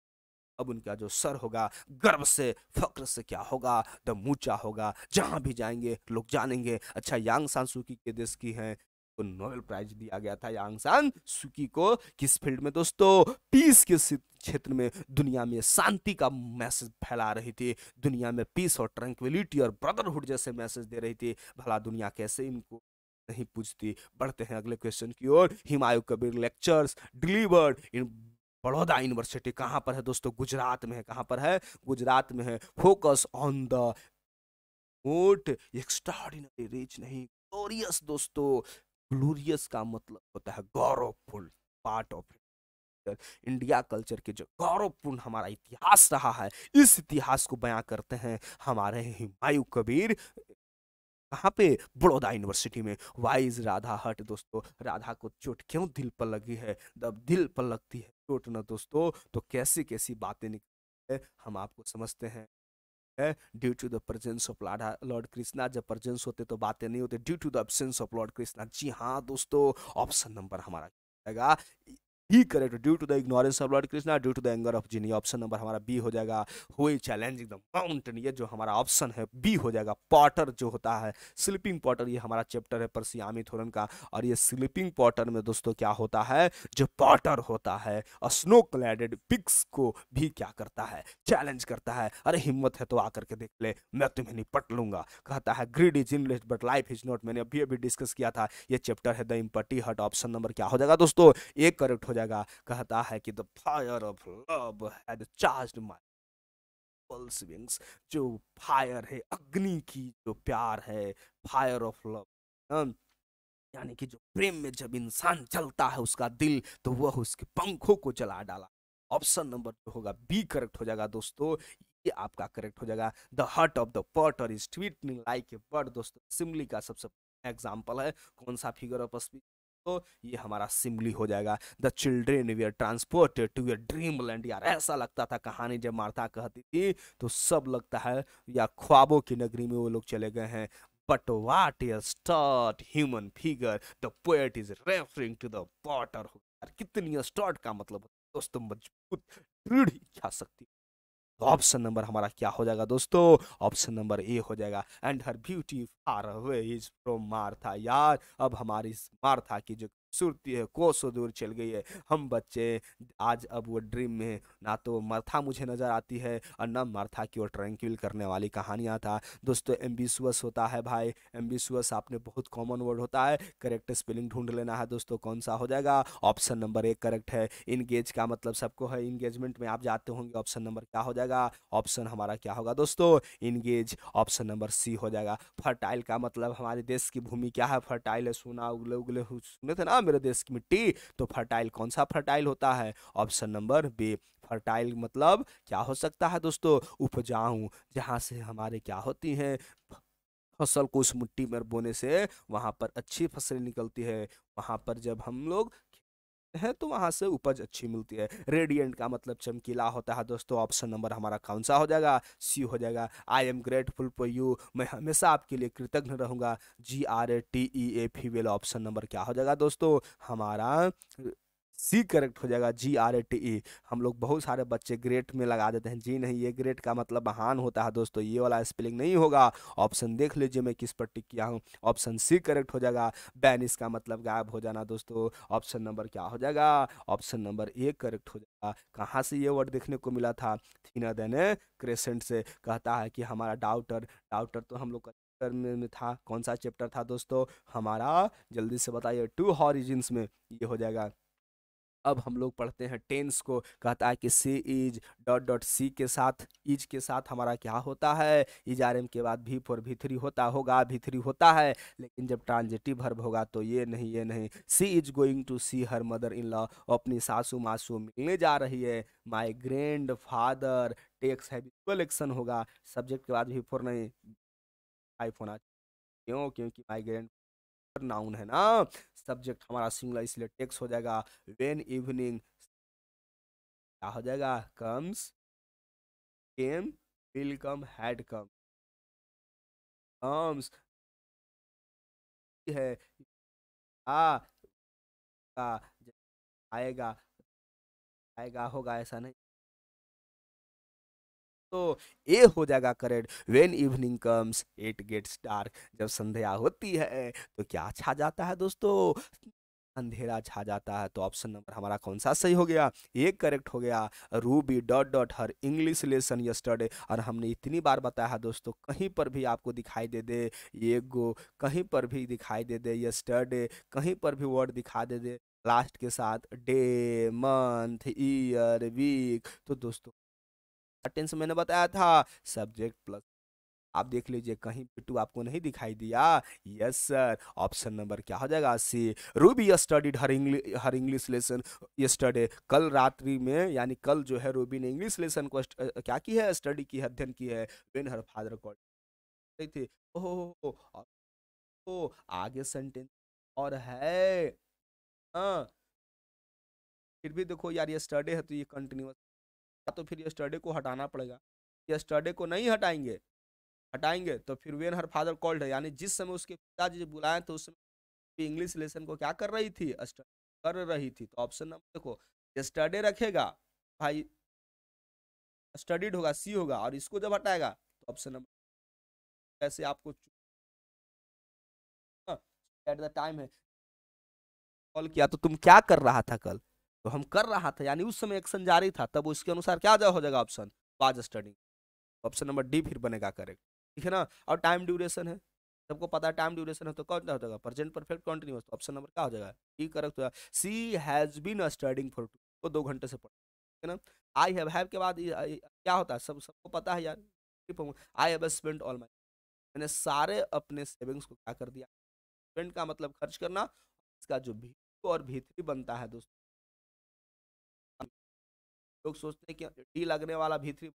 अब उनका जो सर होगा गर्व से, फक्र से क्या होगा, दम ऊंचा होगा, जहां भी जाएंगे लोग जानेंगे अच्छा यांग सान सूकी के देश की हैं। तो नोबेल प्राइज दिया गया था यांग सान सूकी को, किस फील्ड में दोस्तों, पीस के क्षेत्र में, दुनिया में शांति का मैसेज फैला रही थी, दुनिया में पीस और ट्रैंक्विलिटी और ब्रदरहुड जैसे मैसेज दे रही थी। भला दुनिया कैसे इनको नहीं पूछती। बढ़ते हैं अगले क्वेश्चन की ओर। Humayun Kabir lectures delivered in Baroda University कहाँ पर है दोस्तों, गुजरात में है। कहाँ पर है, गुजरात में है। फोकस ऑन द मोट एक्स्ट्राऑर्डिनरी रिच, नहीं ग्लोरियस दोस्तों, ग्लोरियस का मतलब होता है गौरवपूर्ण, पार्ट ऑफ इंडिया कल्चर के जो गौरवपूर्ण हमारा इतिहास रहा है, इस इतिहास को बयां करते हैं हमारे हुमायूं कबीर। कहाँ पे, बड़ौदा यूनिवर्सिटी में। वाइज राधा हट दोस्तों, राधा को चोट क्यों दिल पर लगी है, जब दिल पर लगती है चोट ना दोस्तों तो कैसी कैसी बातें निकलती है हम आपको समझते हैं। Due to the presence of Lord Krishna, जब प्रेजेंस होते तो बातें नहीं होती, due to the absence of Lord Krishna. जी हाँ दोस्तों, ऑप्शन नंबर हमारा जाएगा ही correct, due to the ignorance of Lord Krishna, due to the anger of Jinny. Option number हमारा बी हो जाएगा। Who is challenging the mountain, ये जो हमारा ऑप्शन है बी हो जाएगा। पॉटर जो होता है, स्लीपिंग पॉटर, ये हमारा चैप्टर है परसियामी थोरन का, और ये स्लीपिंग पॉटर में दोस्तों क्या होता है, जो पॉटर होता है स्नो क्लैडेड पिग्स को भी क्या करता है, चैलेंज करता है। अरे हिम्मत है तो आकर के देख ले, मैं तुम्हें निपट लूंगा। कहता है greed is endless but life is not, मैंने अभी अभी डिस्कस किया था, ये चैप्टर है the empty hut. Option number क्या हो जाएगा दोस्तों, एक करेक्ट हो जाएगा। कहता है कि the fire of love had charged my pulse wings, जो फायर है, अग्नि की जो प्यार है, फायर ऑफ लव, यानी कि जो प्रेम में जब इंसान जलता है उसका दिल, तो वह उसके पंखों को जला डाला। ऑप्शन नंबर जो होगा बी करेक्ट हो जाएगा दोस्तों, ये आपका करेक्ट हो जाएगा। The heart of the Potter is sweetening like a bird, दोस्तों सिमली का सबसे एग्जाम्पल है। कौन सा फिगर ऑफ स्पीच, तो ये हमारा सिमली हो जाएगा। The children we are transported to a dream land, यार ऐसा लगता था कहानी जब मार्था कहती थी तो सब लगता है या ख्वाबों की नगरी में वो लोग चले गए हैं। But what a start human figure, the poet is referring to the potter। यार कितनी स्टार्ट का मतलब दोस्तों, मजबूत दृढ़ इच्छा शक्ति। तो ऑप्शन नंबर हमारा क्या हो जाएगा दोस्तों, ऑप्शन नंबर ए हो जाएगा। And her beauty far away is from Martha. यार अब हमारी मार्था की जो सुरती है कोसों दूर चल गई है। हम बच्चे आज अब वो ड्रीम में ना तो मर्था मुझे नजर आती है और ना मर्था की वो ट्रैंक्विल करने वाली कहानियां था। दोस्तों एम्बिशुअस होता है भाई, एम्बिशुअस आपने बहुत कॉमन वर्ड होता है, करेक्ट स्पेलिंग ढूंढ लेना है दोस्तों कौन सा हो जाएगा। ऑप्शन नंबर एक करेक्ट है। इंगेज का मतलब सबको है, इंगेजमेंट में आप जाते होंगे, ऑप्शन नंबर क्या हो जाएगा, ऑप्शन हमारा क्या होगा दोस्तों, इंगेज, ऑप्शन नंबर सी हो जाएगा। फर्टाइल का मतलब हमारे देश की भूमि क्या है, फर्टाइल है, सोना उगले उगले सुने थे ना मेरे देश की मिट्टी, तो फर्टाइल कौन सा फर्टाइल होता है, ऑप्शन नंबर बी। फर्टाइल मतलब क्या हो सकता है दोस्तों, उपजाऊ, जहां से हमारे क्या होती हैं फसल को उस मिट्टी में बोने से वहां पर अच्छी फसल निकलती है, वहां पर जब हम लोग है तो वहां से उपज अच्छी मिलती है। रेडिएंट का मतलब चमकीला होता है दोस्तों, ऑप्शन नंबर हमारा कौन सा हो जाएगा, सी हो जाएगा। I am grateful for you, मैं हमेशा आपके लिए कृतज्ञ रहूंगा, GRATE फीमेल, ऑप्शन नंबर क्या हो जाएगा दोस्तों हमारा सी करेक्ट हो जाएगा, GRATE। हम लोग बहुत सारे बच्चे ग्रेट में लगा देते हैं, जी नहीं, ये ग्रेट का मतलब महान होता है दोस्तों, ये वाला स्पेलिंग नहीं होगा। ऑप्शन देख लीजिए मैं किस पर टिक किया हूँ, ऑप्शन सी करेक्ट हो जाएगा। बैनिस का मतलब गायब हो जाना दोस्तों, ऑप्शन नंबर क्या हो जाएगा, ऑप्शन नंबर ए करेक्ट हो जाएगा। कहाँ से ये वर्ड देखने को मिला था, थीनर देन क्रेसेंट से। कहता है कि हमारा डाउटर, डाउटर तो हम लोग का में था, कौन सा चैप्टर था दोस्तों हमारा, जल्दी से बताइए, टू हॉरिजिन्स में ये हो जाएगा। अब हम लोग पढ़ते हैं टेंस को। कहता है कि सी इज डॉट डॉट सी के साथ, इज के साथ हमारा क्या होता है, इज आर एम के बाद भी फॉर भी थ्री होता होगा, भी थ्री होता है, लेकिन जब ट्रांजिटिव वर्ब होगा तो ये नहीं, ये नहीं। She is going to see her mother in law, अपनी सासू मासू मिलने जा रही है। My grandfather takes habitual action होगा, सब्जेक्ट के बाद भी फॉर नहीं, टाइप होना, क्यों, क्योंकि माई ग्रैंड नाउन है ना, सब्जेक्ट हमारा सिंगुलर इसलिए टेक्स हो जाएगा। वेन इवनिंग क्या हो जाएगा, comes, came, will come, had come, comes है, आ का, आएगा, आएगा होगा ऐसा नहीं, तो ए हो जाएगा correct. When evening comes it gets dark, जब संध्या होती है तो क्या छा जाता है दोस्तों, अंधेरा छा जाता है, तो ऑप्शन नंबर हमारा कौन सा सही हो गया, एक करेक्ट हो गया। रूबी डॉट डॉट हर इंग्लिश लेसन यस्टरडे, और हमने इतनी बार बताया है दोस्तों, कहीं पर भी आपको दिखाई दे दे ये गो, कहीं पर भी दिखाई दे दे यस्टरडे, कहीं पर भी वर्ड दिखा दे दे लास्ट के साथ डे, मंथ, ईयर, वीक, तो दोस्तों टेंस मैंने बताया था, सब्जेक्ट प्लस, आप देख लीजिए कहीं पे टू आपको नहीं दिखाई दिया, यस सर, ऑप्शन नंबर क्या हो जाएगा, C. Ruby studied her English lesson yesterday, कल रात्रि में, यानी कल जो है रूबी ने इंग्लिश लेसन को क्या की है, स्टडी की है, अध्ययन की है। व्हेन हर फादर कॉल्ड थे, ओहो, ओ आगे सेंटेंस और है, हाँ, फिर भी देखो यार ये स्टडे है तो ये कंटिन्यूअस, तो फिर ये स्टडे को हटाना पड़ेगा, ये स्टडे को नहीं हटाएंगे, हटाएंगे तो फिर वेन हर फादर कॉल्ड है, यानी जिस समय उसके पिताजी बुलाए तो उस समय इंग्लिश लेसन को क्या कर रही थी, कर रही थी, तो ऑप्शन नंबर देखो, स्टडी रखेगा भाई, स्टडीड होगा, सी होगा, और इसको जब हटाएगा तो ऑप्शन नंबर, कैसे आपको एट द टाइम है कॉल किया तो तुम क्या कर रहा था कल, तो हम कर रहा था, यानी उस समय एक्शन जारी था, तब उसके अनुसार क्या हो जाएगा option, was study, option number D फिर बनेगा करेक्ट, ठीक है ना। और टाइम ड्यूरेशन है, सबको पता है टाइम ड्यूरेशन है, तो कौन हो जाएगा, प्रेजेंट परफेक्ट कंटिन्यूअस, तो ऑप्शन नंबर क्या हो जाएगा, डी करेक्ट हो जाएगा। She has been studying for two, वो 2 घंटे से पढ़, ठीक है ना। आई हैव के बाद क्या होता है, सबको पता है यार, I have spent all my, मैंने सारे अपने सेविंग्स को क्या कर दिया, स्पेंड का मतलब खर्च करना, इसका जो भी और भीतरी बनता है दोस्तों, लोग सोचते हैं कि डी लगने वाला भीतरी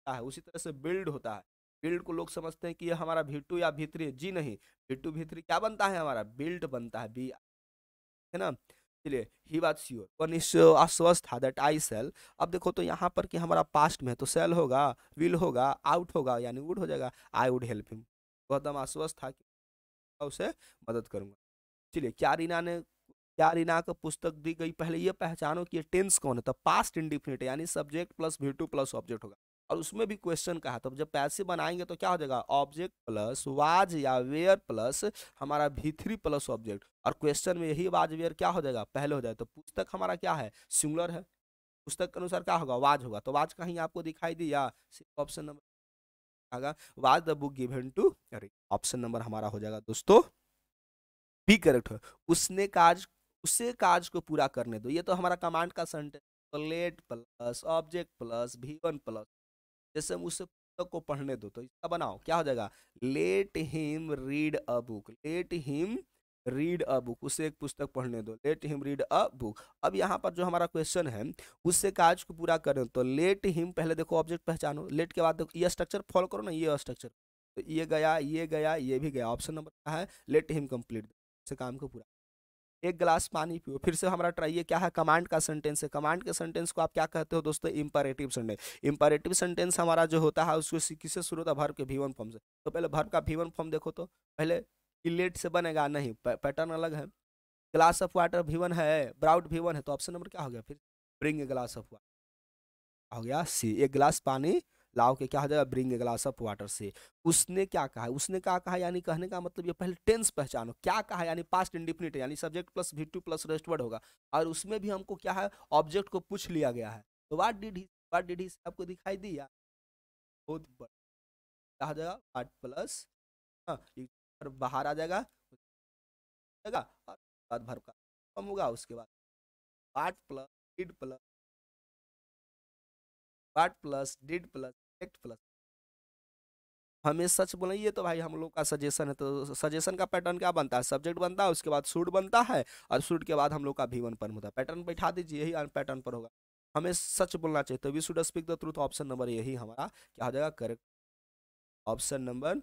है, उसी तरह से बिल्ड होता है, बिल्ड को लोग समझते हैं कि ये हमारा भीटू या भीतरी है, जी नहीं, भीटू भीतरी क्या बनता है, हमारा बिल्ड बनता है, बी, है ना। चलिए ही बात श्योर वन इज अस्वस्थ था दैट आई सेल, अब देखो तो यहाँ पर कि हमारा पास्ट में तो सेल होगा, विल होगा, आउट होगा, यानी वुड हो जाएगा, I would help him, Gautam अस्वस्थ था कि मैं उसे मदद करूंगा। चलिए क्या रीना को पुस्तक दी गई, पहले ये पहचानो कि ये टेंस कौन है, तो पास्ट इंडिफिनिट यानी subject plus V two plus object होगा, और उसमें भी क्वेश्चन का है, तो जब पैसिव बनाएंगे तो क्या हो जाएगा, ऑब्जेक्ट प्लस वाज या वेयर प्लस हमारा V3 प्लस ऑब्जेक्ट, और क्वेश्चन में यही वाज वेयर क्या हो जाएगा, पहले हो जाए, तो पुस्तक हमारा क्या है, सिंगुलर है, पुस्तक के अनुसार क्या होगा, वाज होगा, तो वाज कहीं आपको दिखाई दिया, ऑप्शन नंबर आगा, was the book given to, अरे ऑप्शन नंबर हमारा हो जाएगा दोस्तों बी करेक्ट है। उसने काज, उसे काज को पूरा करने दो, ये तो हमारा कमांड का सेंटेंस, तो late plus object plus V1 plus, जैसे हम उसे पुस्तक को पढ़ने दो, तो इसका बनाओ क्या हो जाएगा, let him read a book, let him read a book, उसे एक पुस्तक पढ़ने दो, let him read a book. अब यहाँ पर जो हमारा क्वेश्चन है, उससे काज को पूरा करें, तो लेट हिम, पहले देखो ऑब्जेक्ट पहचानो, लेट के बाद देखो ये स्ट्रक्चर फॉलो करो ना, ये स्ट्रक्चर, तो ये गया, ये गया, ये भी गया, ऑप्शन नंबर क्या है, लेट हिम कंप्लीट से काम को पूरा, एक गिलास पानी पियो, फिर से हमारा ट्राई, ये क्या है, कमांड का सेंटेंस है, कमांड के सेंटेंस को आप क्या कहते हो दोस्तों, इंपरेटिव सेंटेंस। इंपरेटिव सेंटेंस हमारा जो होता है उसको किससे शुरू होता है, वर्ब के V1 फॉर्म से, तो पहले वर्ब का V1 फॉर्म देखो, तो पहले लेट से बनेगा नहीं, पैटर्न अलग है, ग्लास ऑफ वाटर V1 है, ब्राउड V1 है, तो ऑप्शन नंबर क्या हो गया फिर, bring a glass of water हो गया सी, एक गिलास पानी लाओ के क्या हो जाएगा, bring a glass of water से। उसने क्या कहा, उसने क्या कहा, यानी कहने का मतलब ये पहले टेंस पहचानो, क्या कहा यानी पास्ट इंडिफिनिट, यानी subject plus V2 plus rest word होगा, और उसमें भी हमको क्या है, ऑब्जेक्ट को पूछ लिया गया है, तो व्हाट डिड ही आपको दिखाई दिया, बहुत क्या हो जाएगा, व्हाट प्लस, हाँ बाहर आ जाएगा, और बाद भर का कम होगा, उसके बाद what plus did plus, what plus did plus act plus, हमें सच बोले, ये तो भाई हम लोग का सजेशन है, तो सजेशन का पैटर्न क्या बनता है, सब्जेक्ट बनता है, उसके बाद सूट बनता है, और सूट के बाद हम लोग का V1 पर होता है, पैटर्न बैठा दीजिए, यही पैटर्न पर होगा, हमें सच बोलना चाहिए, तो we should speak the truth, option number यही हमारा क्या हो जाएगा, correct, option number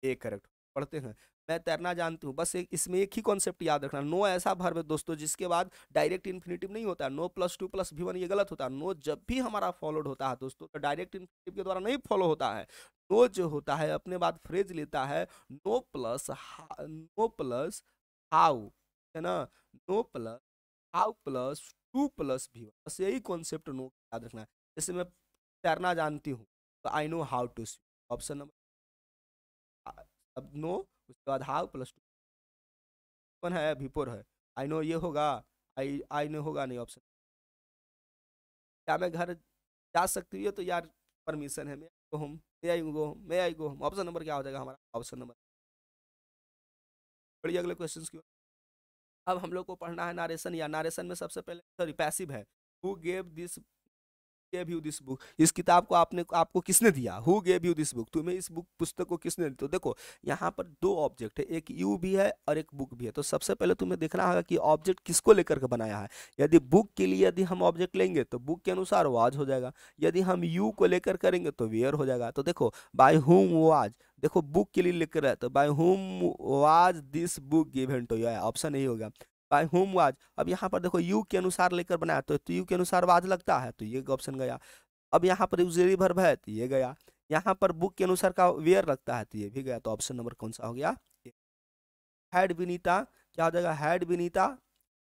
A correct. पढ़ते हैं, मैं तैरना जानती हूँ, बस एक इसमें एक ही कॉन्सेप्ट याद रखना, नो ऐसा वर्ब है दोस्तों जिसके बाद डायरेक्ट इन्फिनिटिव नहीं होता है, no plus to plus V1 ये गलत होता है, नो जब भी हमारा फॉलोड होता है दोस्तों तो डायरेक्ट इन्फिनिटिव के द्वारा नहीं फॉलो होता है, नो जो होता है अपने बाद फ्रेज लेता है, नो प्लस हाउ, है ना, know plus how plus to plus V1, बस यही कॉन्सेप्ट नो याद रखना है, जैसे मैं तैरना जानती हूँ, तो I know how to swim, option number, अब नो उसके बाद हाउ प्लस टू, कौन है, V4 है, आई नो ये होगा, आई नो होगा नहीं, ऑप्शन, क्या मैं घर जा सकती हूँ, ये तो यार परमिशन है, मैं गो होम, मे आई गो होम, मे आई गो होम, ऑप्शन नंबर क्या हो जाएगा हमारा, ऑप्शन नंबर, बढ़िए अगले क्वेश्चन की ओर। अब हम लोग को पढ़ना है नारेशन, या नारेशन में सबसे पहले सॉरी पैसिव है, who gave this gave you this book, इस किताब को आपने आपको किसने दिया, who gave you this book, तुम्हें इस बुक पुस्तक को किसने दी, तो देखो यहाँ पर दो ऑब्जेक्ट है, एक यू भी है और एक बुक भी है, तो सबसे पहले तुम्हें देखना होगा कि ऑब्जेक्ट किसको लेकर के बनाया है, यदि बुक के लिए यदि हम ऑब्जेक्ट लेंगे तो बुक के अनुसार वाज हो जाएगा, यदि हम यू को लेकर करेंगे तो वेयर हो जाएगा, तो देखो बाय हुम वाज, देखो बुक के लिए लेकर है तो by whom was this book given to you, option यही होगा, बाय होम वाज, अब यहाँ पर देखो यू के अनुसार लेकर बनाया, तो यू के अनुसार वाज लगता है, तो ये ऑप्शन गया, अब यहाँ पर यूजरी वर्ब है तो ये गया, यहाँ पर बुक के अनुसार का वेयर लगता है तो ये भी गया, तो ऑप्शन नंबर कौन सा हो गया, हैड विनीता, क्या हो जाएगा, हैड विनीता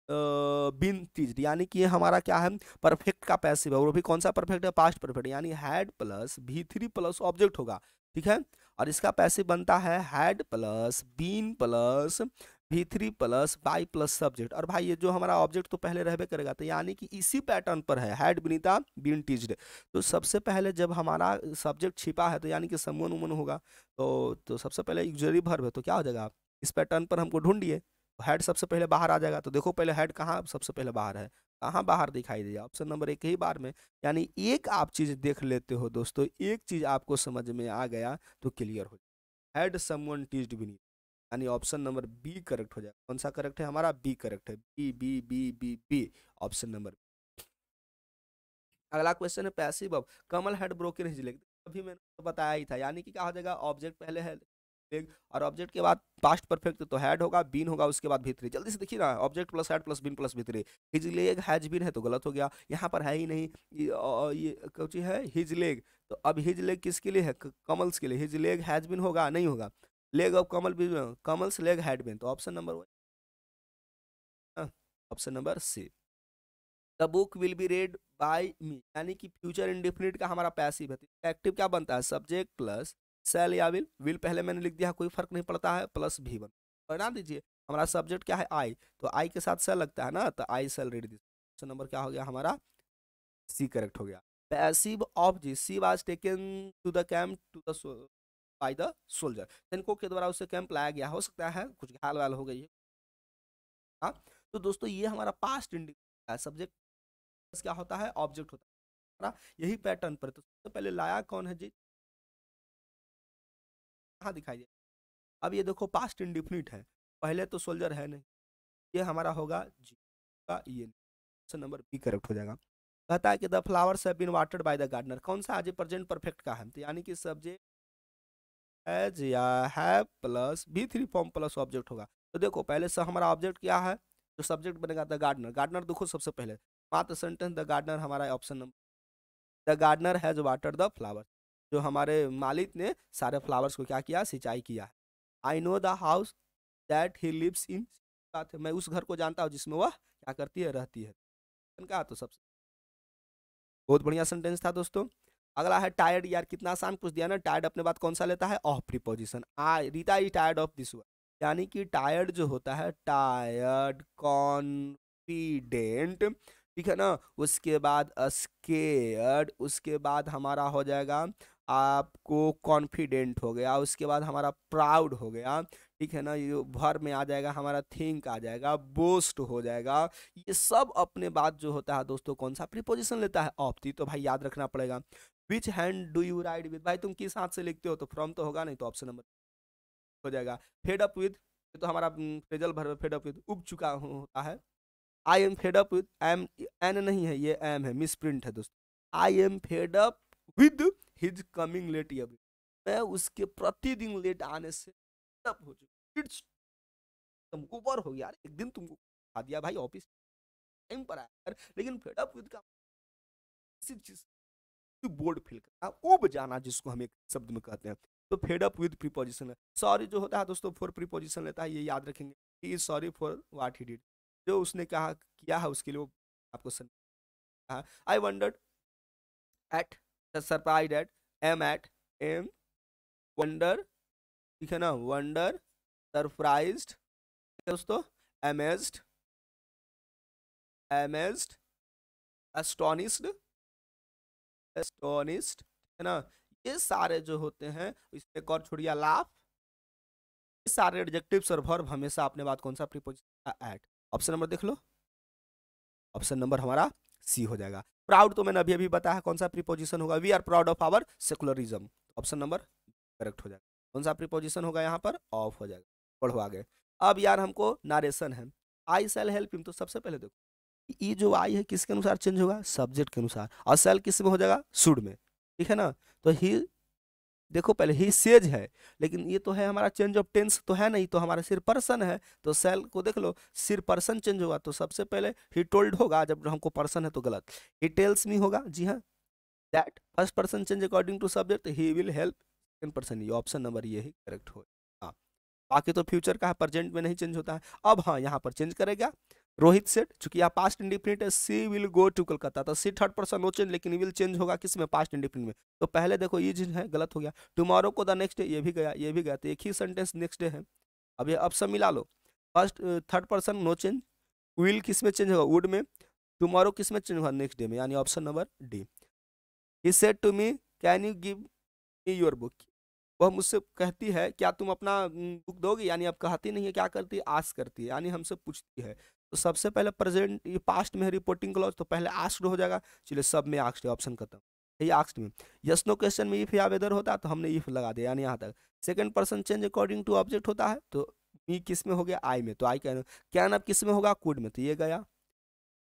बिन तीज्ड, यानी कि ये हमारा क्या है, परफेक्ट का पैसिव है, वो भी कौन सा परफेक्ट है, पास्ट परफेक्ट, यानी had plus V3 plus object होगा, ठीक है, और इसका पैसिव बनता है had plus been plus V3 plus by plus subject, और भाई ये जो हमारा ऑब्जेक्ट तो पहले रहबे करेगा, तो यानी कि इसी पैटर्न पर है, हैड विनीता बीन टीज्ड, तो सबसे पहले जब हमारा सब्जेक्ट छिपा है तो यानी कि समवन उमन होगा, तो सबसे पहले ऑक्सिलरी वर्ब है, तो क्या हो जाएगा, इस पैटर्न पर हमको ढूंढिए, हेड सबसे पहले बाहर आ जाएगा, तो देखो पहले हेड कहाँ सबसे पहले बाहर है, कहाँ बाहर दिखाई दिया, ऑप्शन नंबर एक ही बार में, यानी एक आप चीज देख लेते हो दोस्तों, एक चीज आपको समझ में आ गया तो क्लियर हो जाए, हैड समवन टीज्ड विनीत, यानी ऑप्शन नंबर बी करेक्ट हो जाएगा, कौन सा करेक्ट है हमारा, बी करेक्ट है, B B B B B, option number. अगला क्वेश्चन है passive verb, Kamal had broken his leg, अभी मैंने तो बताया ही था, यानी कि क्या हो जाएगा, ऑब्जेक्ट पहले है लेग, और ऑब्जेक्ट के बाद पास्ट परफेक्ट तो हैड होगा, बीन होगा, उसके बाद V3, जल्दी से देखिए ना, object plus had plus been plus V3, his leg has been है तो गलत हो गया, यहाँ पर है ही नहीं, ये कुछ है हिज लेग, तो अब हिज लेग किसके लिए है, कमल्स के लिए, हिज लेग हैज बीन होगा नहीं होगा, लेग ऑफ कमल भी, कमल्स लेग हैड बीन, तो option number option number C. The book will be read by me, यानी कि फ्यूचर इंडेफिनिट का हमारा पैसिव है, तो एक्टिव क्या बनता है, सब्जेक्ट प्लस सेल या विल पहले मैंने लिख दिया, कोई फर्क नहीं पड़ता है, प्लस भी वन बना दीजिए। हमारा सब्जेक्ट क्या है, आई, तो आई के साथ सेल लगता है ना, तो I shall read this. Option number क्या हो गया हमारा, सी करेक्ट हो गया। Passive of G, she was taken to the camp to the by the soldier, सैनिकों के द्वारा उसे कैंप लाया गया, हो सकता है कुछ घायल वाल हो गई है। हाँ, तो दोस्तों ये हमारा पास्ट इंडिकेटर है, सब्जेक्ट क्या होता है, ऑब्जेक्ट होता है ना, यही पैटर्न पर। तो सबसे पहले लाया कौन है जी, कहाँ दिखाई दे, अब ये देखो पास्ट इंडिफिनिट है, पहले तो सोल्जर है नहीं, ये हमारा होगा जी का, ये ऑप्शन नंबर बी करेक्ट हो जाएगा। कहता है कि the flowers have been watered by the gardener, कौन सा आज प्रेजेंट परफेक्ट का है, तो यानी कि सब्जेक्ट हैज या have plus V three form plus object होगा। तो देखो पहले से हमारा ऑब्जेक्ट क्या है, जो सब्जेक्ट बनेगा द गार्डनर, गार्डनर देखो सबसे पहले मात्र सेंटेंस द गार्डनर हमारा option number, the gardener has watered the flower, जो हमारे मालिक ने सारे फ्लावर्स को क्या किया, सिंचाई किया है। I know the house that he lives in, बात है मैं उस घर को जानता हूँ जिसमें वह क्या करती है, रहती है, का तो सबसे बहुत बढ़िया सेंटेंस था दोस्तों। अगला है टायर्ड, यार कितना आसान पूछ दिया ना, टायर्ड अपने बात कौन सा लेता है, of preposition, I Rita is tired of this work, यानी कि टायर्ड जो होता है, टायर्ड कॉन्फिडेंट, ठीक है ना, उसके बाद स्केयर्ड, उसके बाद हमारा हो जाएगा आपको कॉन्फिडेंट हो गया, उसके बाद हमारा प्राउड हो गया, ठीक है ना, ये भर में आ जाएगा हमारा थिंक आ जाएगा, बोस्ट हो जाएगा, ये सब अपने बात जो होता है दोस्तों कौन सा प्रीपोजिशन लेता है, ऑफ, तो भाई याद रखना पड़ेगा। Which hand do you ride with, भाई तुम किस हाथ से लिखते हो, तो फ्रॉम तो होगा नहीं, तो ऑप्शन नंबर हो जाएगा। फेड अप विद, तो हमारा phrasal verb fed up with, उब चुका होता है। I am fed up with, M N नहीं है, ये एम है, मिस प्रिंट है दोस्तों। I am fed up with his coming late every, मैं उसके प्रतिदिन लेट आने से तब हो चुका, इट्स तुम ऊपर हो गया, एक दिन तुमको खा दिया भाई, ऑफिस टाइम पर आया, लेकिन फेड अप विद का किसी चीज बोर्ड फिल करना, उब जाना जिसको हम एक शब्द में कहते हैं, तो फेड अप विद प्रीपोजिशन है। सॉरी जो होता है दोस्तों फॉर प्रीपोजिशन लेता है, ये याद रखेंगे, he is sorry for what he did, जो उसने कहा किया है उसके लिए वो आपको कहा। I wondered at, surprise at, am at, am, wonder, ठीक है ना, वंडर, सरप्राइज्ड दोस्तों, अमेज्ड, अमेज्ड, एस्टोनिश्ड, एस्टोनिश्ड, है ना, ये सारे जो होते हैं, इसमें एक और छोड़िया लाफ, ये सारे एडजेक्टिव्स और वर्ब हमेशा अपने बात कौन सा प्रीपोजिशन का ऐड, ऑप्शन नंबर देख लो, ऑप्शन नंबर हमारा सी हो जाएगा। प्राउड तो मैंने अभी अभी बताया कौन सा प्रीपोजिशन होगा, we are proud of our secularism, option number correct हो जाएगा। कौन सा प्रीपोजिशन होगा यहाँ पर, ऑफ हो जाएगा। पढ़ो आगे। अब यार हमको नारेशन है, आई सेल हेल्प हिम, तो सबसे पहले देखो ये जो आई है किसके अनुसार चेंज होगा, सब्जेक्ट के अनुसार, और सेल किस में हो जाएगा, शुड में, ठीक है ना, तो ही देखो पहले ही सेज है, लेकिन ये तो है हमारा चेंज ऑफ टेंस तो है नहीं, तो हमारा सिर्फ पर्सन है, तो सेल को देख लो सिर्फ पर्सन चेंज होगा, तो सबसे पहले ही टोल्ड होगा, जब हमको पर्सन है तो गलत, ही टेल्स मी होगा, जी हाँ, that first person change according to subject, he will help second person, ये ऑप्शन नंबर ये ही करेक्ट हो। हाँ, बाकी तो फ्यूचर का प्रेजेंट में नहीं चेंज होता है। अब हाँ यहाँ पर चेंज करेगा, रोहित सेट, चूंकि यहाँ पास्ट इंडिफिनिट है, सी विल गो टू कोलकाता, तो सी थर्ड पर्सन नो चेंज, लेकिन विल चेंज होगा किस में, पास्ट इंडिफिनिट में, तो पहले देखो ये चीज है गलत हो गया, टुमारो को द नेक्स्ट डे, ये भी गया ये भी गया, तो एक ही सेंटेंस नेक्स्ट डे है। अब ये अब सब मिला लो, first third person no change, will किस में चेंज होगा, वुड में, टुमारो किस में चेंज होगा, नेक्स्ट डे में, यानी option number D. He said to me can you give me your book, वह मुझसे कहती है क्या तुम अपना बुक दोगे, यानी अब कहती नहीं है, क्या करती है, आस्क करती है, यानी हमसे पूछती है, तो सबसे पहले प्रेजेंट ये पास्ट में है रिपोर्टिंग क्लॉज, तो पहले आस्क्ड हो जाएगा, चलिए सब में आस्क्ड है, ऑप्शन खत्म, ये आस्क्ड में। यस नो क्वेश्चन में इफ या वेदर होता है तो हमने इफ लगा दिया, यानी यहाँ तक। Second person change according to object होता है, तो मी किस में हो गया, आई में, तो आई कैन अब किस में होगा, कुड में, तो ये गया,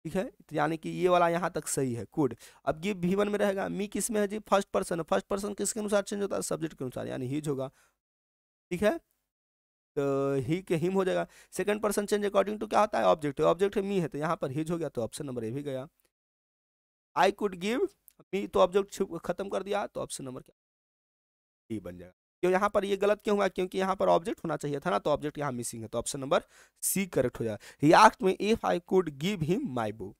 ठीक है, तो यानी कि ये वाला यहाँ तक सही है, कुड। अब गिव भी वन में रहेगा, मी किस में है जी, फर्स्ट पर्सन है, फर्स्ट पर्सन किसके अनुसार चेंज होता है, सब्जेक्ट के अनुसार, यानी हीज होगा, ठीक है, तो ही के हिम हो जाएगा। Second person change according to क्या होता है, ऑब्जेक्ट, ऑब्जेक्ट है मी है, तो यहाँ पर हिज हो गया, तो ऑप्शन नंबर ए भी गया। आई कुड गिव मी, तो ऑब्जेक्ट खत्म कर दिया, तो ऑप्शन नंबर क्या डी बन जाएगा। क्यों यहाँ पर ये गलत क्यों हुआ, क्योंकि यहाँ पर ऑब्जेक्ट होना चाहिए था ना, तो ऑब्जेक्ट यहाँ मिसिंग है, तो ऑप्शन नंबर सी करेक्ट हो जाएगा। He asked me if I could give him my book,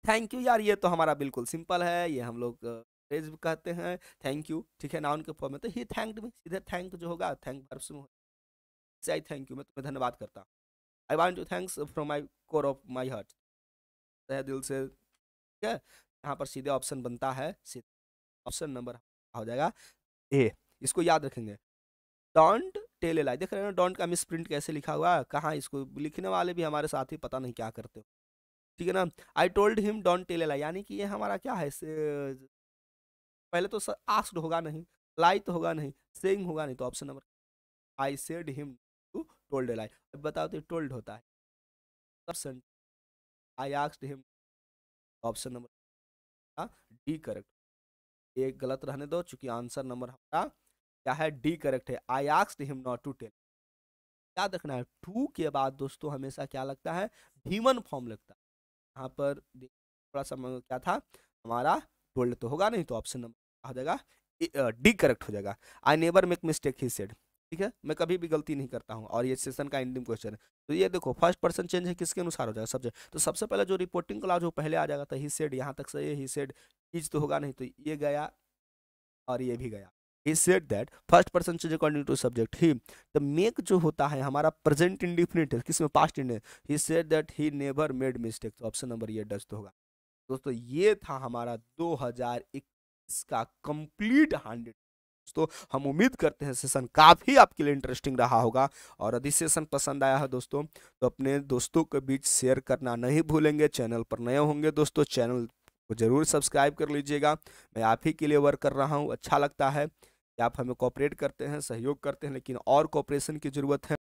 thank you यार, ये तो हमारा बिल्कुल सिंपल है, ये हम लोग फ्रेज कहते हैं थैंक यू, ठीक है, नाउन के फॉर्म में। तो ही थैंक्ड मी, सीधे थैंक जो होगा थैंक वर्ब से आई थैंक यू, मैं तुम्हें धन्यवाद करता हूँ। I want to thanks from my core of my heart, तहे दिल से, ठीक है। यहाँ पर सीधे ऑप्शन बनता है, ऑप्शन नंबर हो जाएगा ए। इसको याद रखेंगे। डोंट टेल ए लाई, देख रहे हो डोंट का मिस प्रिंट कैसे लिखा हुआ है, कहाँ इसको लिखने वाले भी हमारे साथ ही पता नहीं क्या करते हो, ठीक है ना। I told him don't tell a lie, यानी कि ये हमारा क्या है, पहले तो आस्क्ड होगा नहीं, लाई तो होगा नहीं, सेइंग होगा नहीं, तो option number I said him to told a lie. अब बताओ तो टोल्ड होता है, I asked him, option number D correct. एक गलत रहने दो, चूंकि आंसर नंबर हमारा क्या है, डी करेक्ट है। I asked him not to tell, याद रखना है टू के बाद दोस्तों हमेशा क्या लगता है, ह्यूमन फॉर्म लगता है। यहाँ पर थोड़ा सा क्या था हमारा, टोल्ड तो होगा नहीं, तो ऑप्शन नंबर आ जाएगा डी करेक्ट हो जाएगा। I never make mistake he said, ठीक है, मैं कभी भी गलती नहीं करता हूँ, और ये सेशन का एंडिंग क्वेश्चन है। तो ये देखो फर्स्ट पर्सन चेंज है, किसके अनुसार हो जाएगा, सब्जेक्ट। तो सबसे पहले जो रिपोर्टिंग क्लॉज वो पहले आ जाएगा, तो ही सेड यहाँ तक सही है, ही सेड इज तो होगा नहीं, तो ये गया और ये भी गया। he said that first person change according to subject ही। तो मेक जो होता है हमारा प्रेजेंट इंडिफिनिट है, किसमें, past indefinite. he said that he never made mistake, तो ऑप्शन नंबर ये डज तो होगा। दोस्तों ये था हमारा 2021 का कंप्लीट 100। दोस्तों हम उम्मीद करते हैं सेशन काफी आपके लिए इंटरेस्टिंग रहा होगा, और यदि सेशन पसंद आया है दोस्तों तो अपने दोस्तों के बीच शेयर करना नहीं भूलेंगे। चैनल पर नए होंगे दोस्तों, चैनल को जरूर सब्सक्राइब कर लीजिएगा। मैं आप ही के लिए वर्क कर रहा हूँ, अच्छा लगता है कि आप हमें कोऑपरेट करते हैं, सहयोग करते हैं, लेकिन और कोऑपरेशन की जरूरत है।